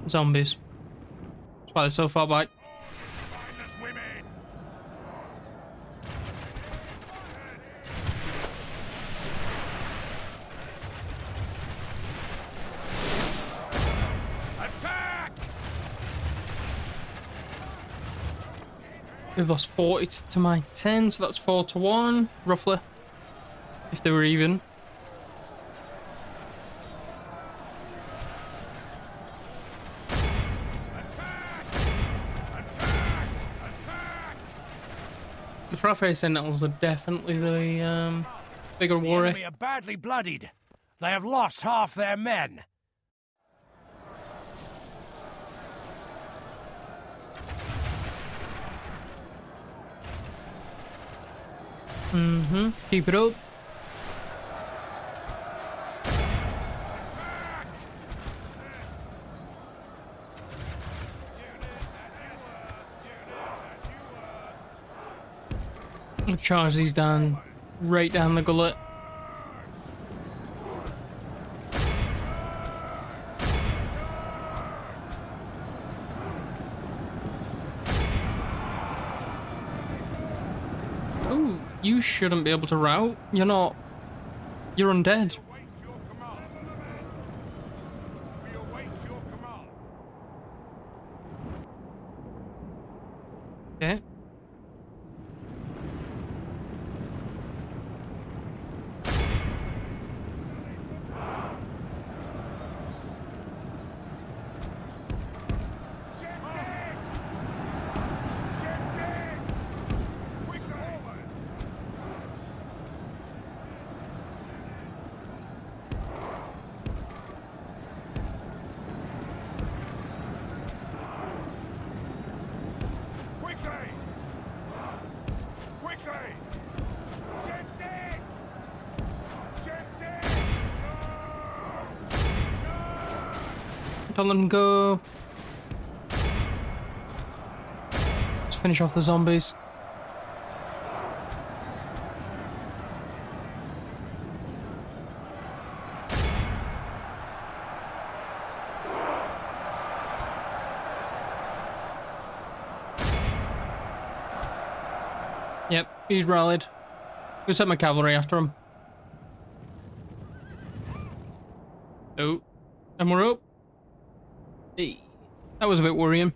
Zombies. That's why they're so far back. We've lost 40 to my 10, so that's 4 to 1, roughly. If they were even. The Thrathai Sentinels are definitely the bigger The worry. enemy are badly bloodied. They have lost half their men. Keep it up. I'll charge these down, right down the gullet. Ooh, you shouldn't be able to route. You're not. You're undead. Okay. Don't let them go. Let's finish off the zombies. Yep, he's rallied. We'll set my cavalry after him. Oh, and we're up. Hey, that was a bit worrying.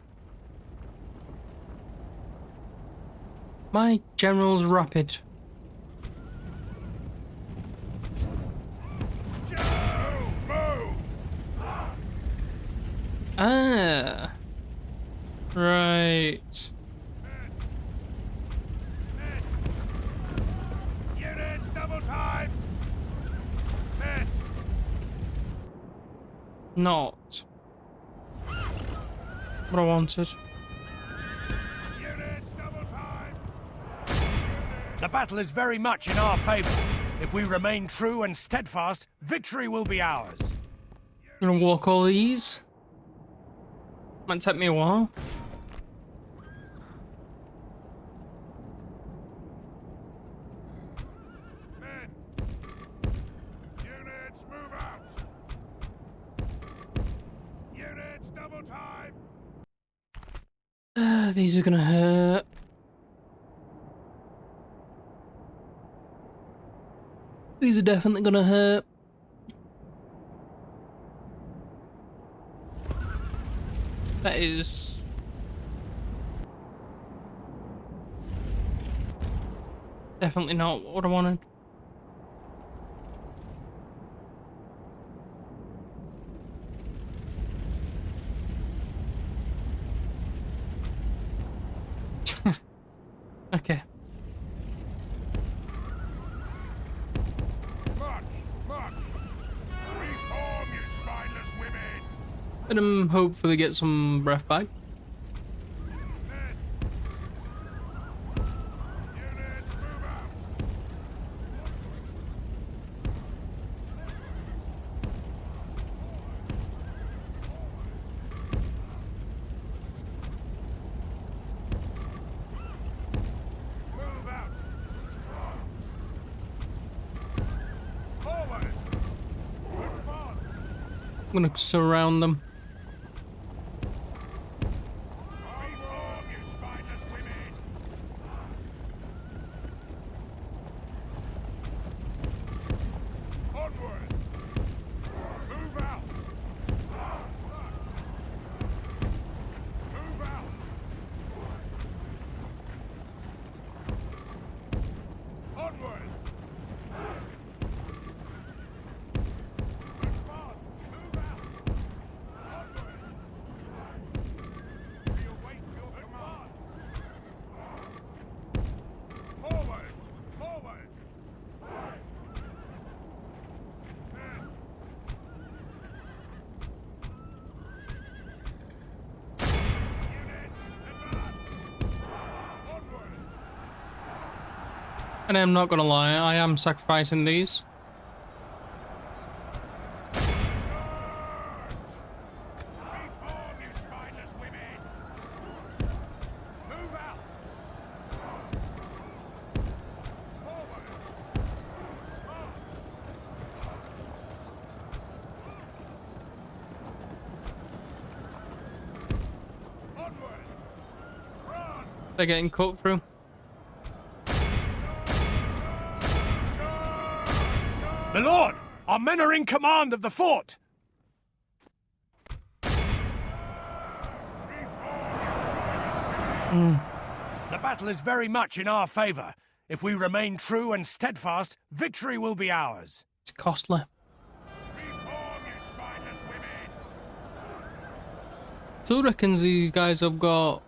My general's rapid. Ah, right. Units, double time. Men. Not what I wanted. Units, double time. The battle is very much in our favor. If we remain true and steadfast, victory will be ours. I'm gonna walk all these. Might take me a while. Men! Units, move out! Units, double time! These are gonna hurt. These are definitely gonna hurt. That is... definitely not what I wanted. Okay. March! March! Reform, you spineless women! Let him hopefully get some breath back. Men! Units, move out! Move out! Forward! Advance! I'm gonna surround them. Reform, you spineless women! Onward! Move out! Move out! Onward! Advance! Move out! Onward! We await your command! Forward! Forward! Men! Units, advance! Onward! And I'm not gonna lie, I am sacrificing these. Reform, you spineless women! Move out! Forward! Onward! Run! They're getting cut through. My lord, our men are in command of the fort. The battle is very much in our favor. If we remain true and steadfast, victory will be ours. It's costly. Reform, you spineless women! Still reckons these guys have got...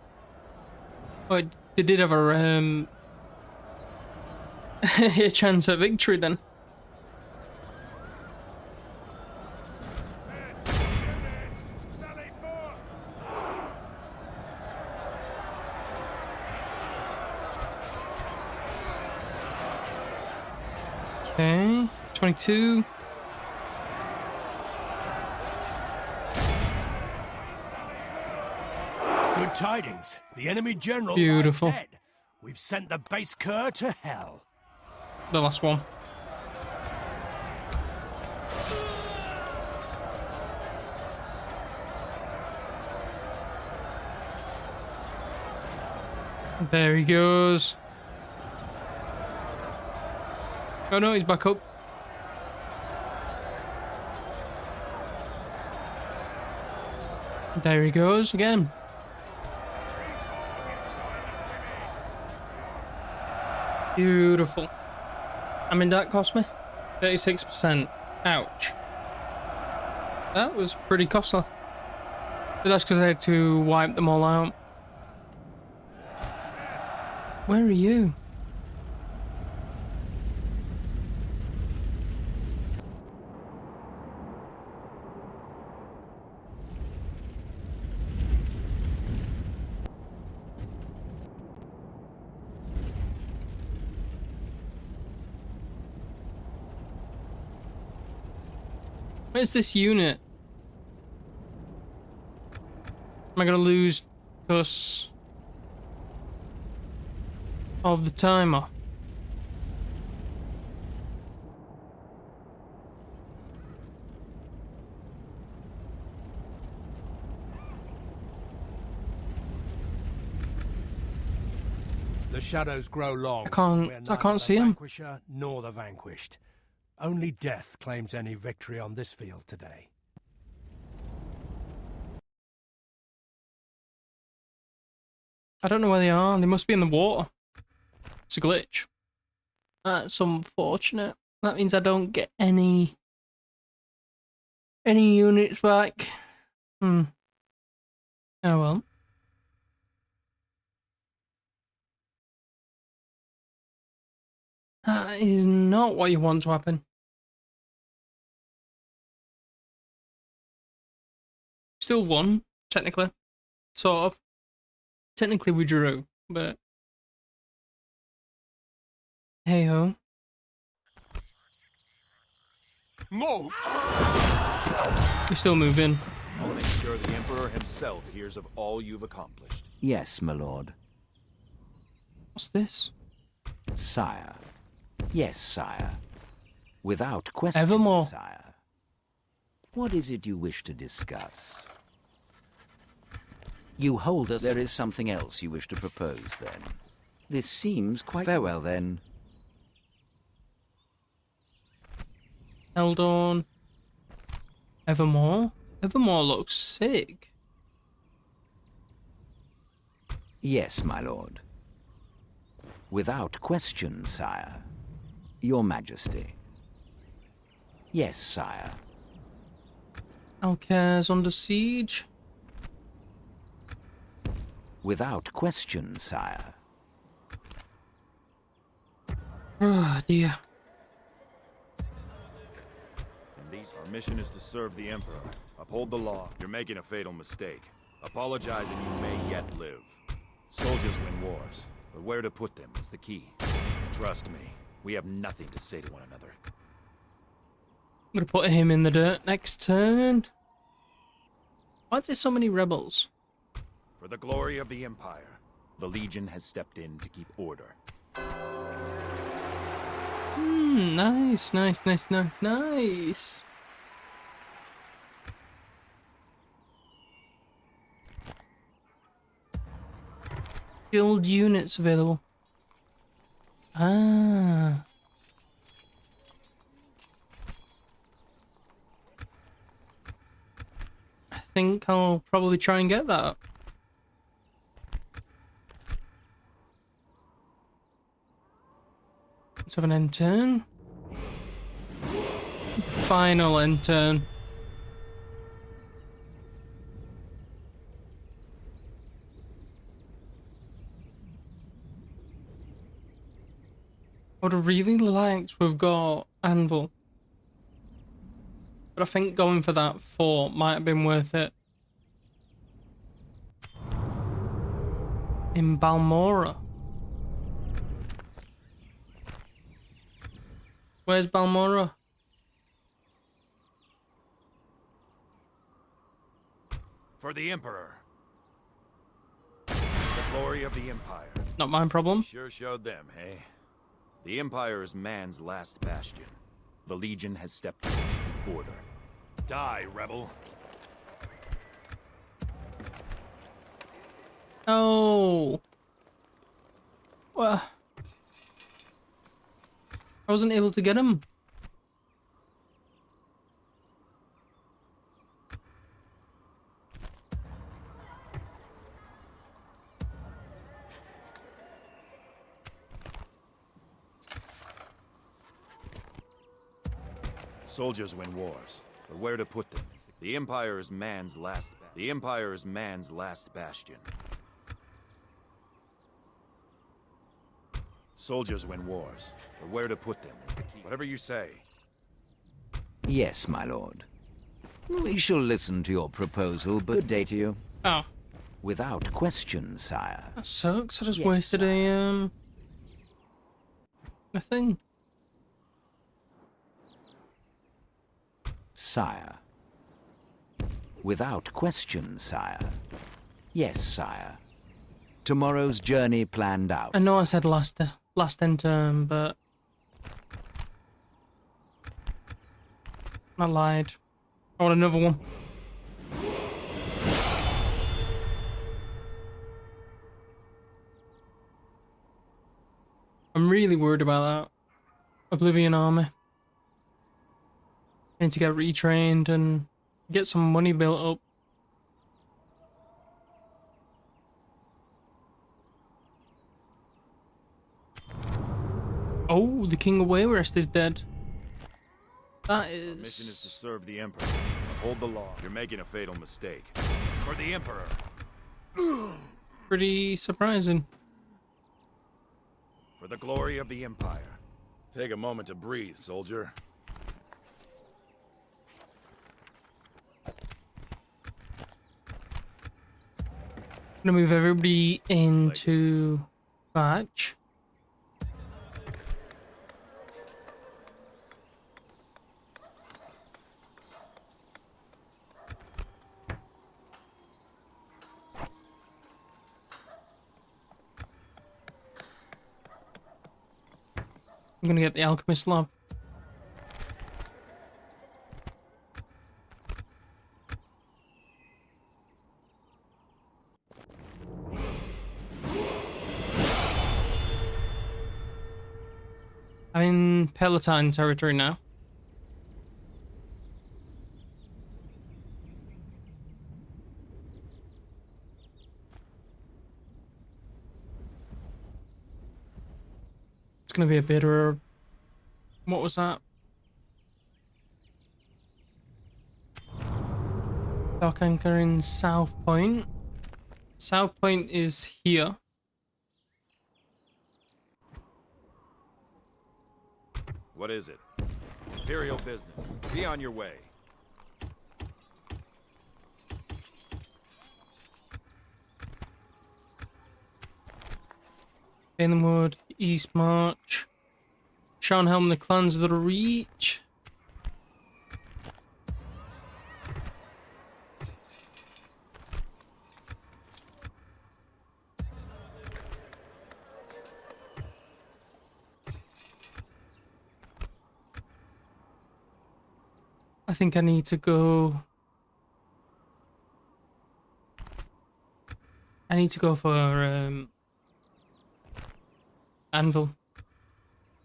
Oh, they did have a a chance at victory then. Units, sally forth! Okay, 22. Good tidings. The enemy general Beautiful. lies dead. We've sent the base cur to hell. The last one. There he goes. Oh no, he's back up. There he goes again. Beautiful. I mean, that cost me 36%. Ouch. That was pretty costly. But that's because I had to wipe them all out. Where are you? Where's this unit? Am I gonna lose because of the timer? The shadows grow long. I can't- We're I neither can't the see 'em. vanquisher nor the vanquished. Only death claims any victory on this field today. I don't know where they are. They must be in the water. It's a glitch. That's unfortunate. That means I don't get any units back. Hmm. Oh well. That is not what you want to happen. Still won, technically. Sort of. Technically we drew, but hey ho. No! We're still moving. I'll make sure the Emperor himself hears of all you've accomplished. Yes, my lord. What's this? Sire. Yes, sire. Without question, Evermore. sire. What is it you wish to discuss? You hold us... There is something else you wish to propose, then. This seems quite... Farewell, then. Held on. Evermore? Evermore looks sick. Yes, my lord. Without question, sire. Your Majesty. Yes, sire. Alcair's under siege. Without question, sire. Oh dear. Our mission is to serve the Emperor, uphold the law. You're making a fatal mistake. Apologize and you may yet live. Soldiers win wars, but where to put them is the key. Trust me, we have nothing to say to one another. I'm gonna put him in the dirt next turn. Why is there so many rebels? For the glory of the Empire, the Legion has stepped in to keep order. Nice, nice, nice, nice, nice. Guild units available. Ah. I think I'll probably try and get that. Let's have an end turn. Final end turn. I would have really liked to have got Anvil. But I think going for that fort might have been worth it. In Balmora. Where's Balmora? For the Emperor. The glory of the Empire. Not my problem. Sure showed them, hey? The Empire is man's last bastion. The Legion has stepped in to keep order. Die, rebel. Oh. Well, I wasn't able to get him. Soldiers win wars, but where to put them is the Empire is man's last. The Empire is man's last bastion. Soldiers win wars, but where to put them is the key. Whatever you say. Yes, my lord. We shall listen to your proposal, but good day to you. Oh, Without question, sire. that sucks. I just Yes, wasted a thing. Sire. Without question, sire. Yes, sire. Tomorrow's journey planned out. I know I said last end term, but I lied. I want another one. I'm really worried about that Oblivion army. I need to get retrained and get some money built up. Oh, the King of Wayrest is dead. That Our mission is to is serve the Emperor. Uphold the law. You're making a fatal mistake. For the Emperor. pretty surprising. For the glory of the Empire. Take a moment to breathe, soldier. I'm gonna move everybody into batch. I'm gonna get the alchemist lab. I'm in Palatine territory now. It's gonna be a bit of... What was that? Dock anchor in South Point. South Point is here. What is it? Imperial business. Be on your way. Balenwood, East March. Sharnhelm and the clans of the Reach. I think I need to go... I need to go for Anvil.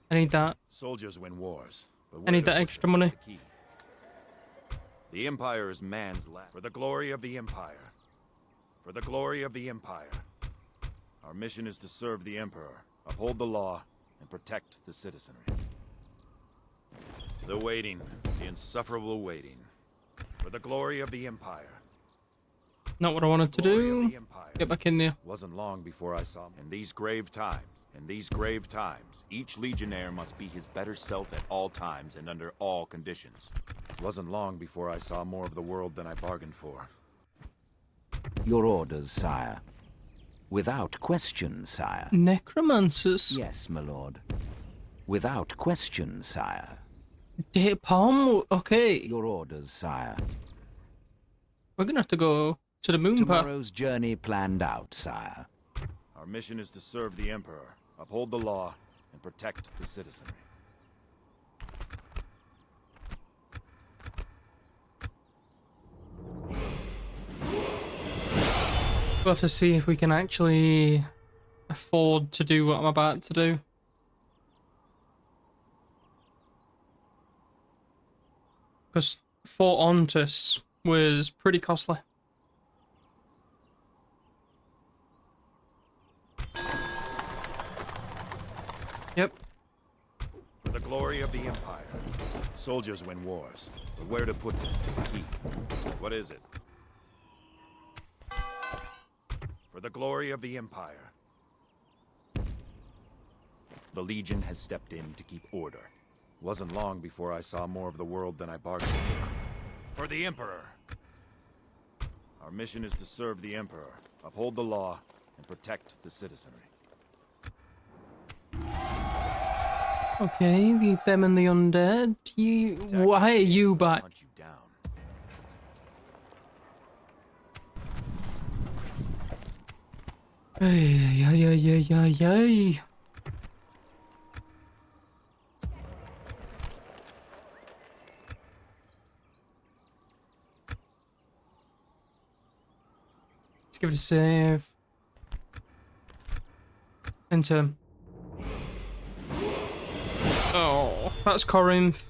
I need that. Soldiers win wars. But I need where that to put extra them is money. the key. The Empire is man's last. For the glory of the Empire. For the glory of the Empire. Our mission is to serve the Emperor, uphold the law, and protect the citizenry. The waiting, the insufferable waiting. For the glory of the Empire. Not what I wanted to Glory of do. the Empire. Get back in there. Wasn't long before I saw him. In these grave times, each legionnaire must be his better self at all times and under all conditions. Wasn't long before I saw more of the world than I bargained for. Your orders, sire. Without question, sire. Necromancers. Yes, my lord. Without question, sire. Palm. Okay. Your orders, sire. We're gonna have to go to the moon path. Tomorrow's journey planned out, sire. Our mission is to serve the Emperor, uphold the law, and protect the citizenry. We'll have to see if we can actually afford to do what I'm about to do. Because Fort Ontus was pretty costly. Yep. For the glory of the Empire. Soldiers win wars, but where to put them is the key. What is it? For the glory of the Empire. The Legion has stepped in to keep order. Wasn't long before I saw more of the world than I bargained for. For the Emperor! Our mission is to serve the Emperor, uphold the law, and protect the citizenry. Okay, them and the undead. You, why are you back? Hunt you down. Ay, ay, ay, ay, ay, ay. Let's give it a save. Enter. Oh, that's Corinth.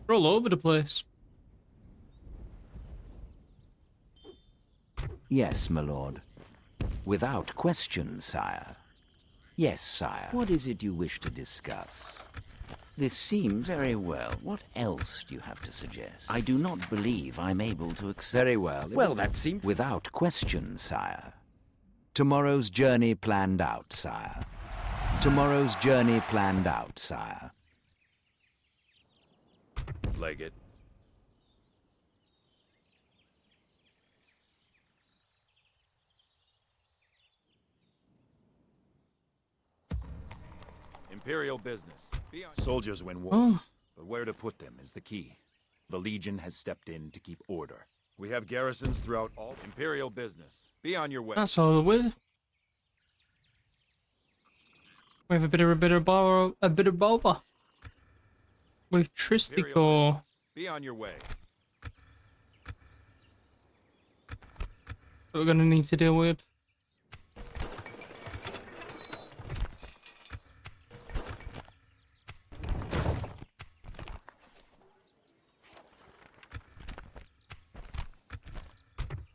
We're all over the place. Yes, my lord. Without question, sire. Yes, sire. What is it you wish to discuss? This seems very well. What else do you have to suggest? I do not believe I'm able to accept. Very well. Well, that seems without question, sire. Tomorrow's journey planned out, sire. Tomorrow's journey planned out, sire. Leg it. Imperial business. Soldiers win wars, but where to put them is the key. The Legion has stepped in to keep order. We have garrisons throughout all Imperial business. Be on your way. That's all with. We have a bit of boba. With Imperial Tristicore. business. Be on your way. That we're gonna need to deal with.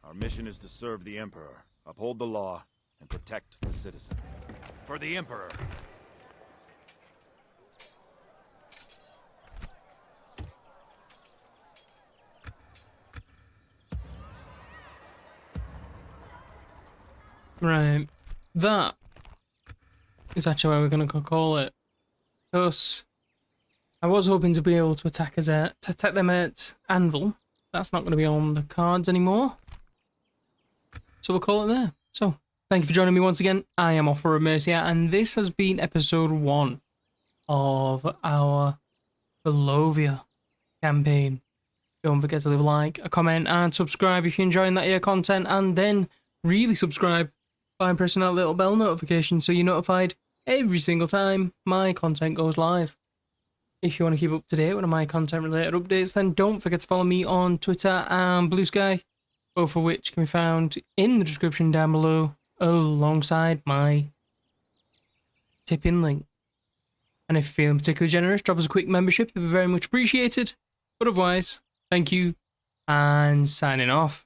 Our mission is to serve the Emperor, uphold the law, and protect the citizen. For the Emperor! Right. That is actually where we're gonna call it. Because I was hoping to be able to attack them at Anvil. That's not gonna be on the cards anymore. So we'll call it there. So, thank you for joining me once again. I am Offer of Mercia, and this has been episode 1 of our Colovia campaign. Don't forget to leave a like, a comment, and subscribe if you're enjoying that here content, and then really subscribe by pressing that little bell notification so you're notified every single time my content goes live. If you want to keep up to date with my content related updates, then don't forget to follow me on Twitter and Bluesky, both of which can be found in the description down below alongside my tip-in link. And if you're feeling particularly generous, drop us a quick membership, it would be very much appreciated. But otherwise, thank you, and signing off.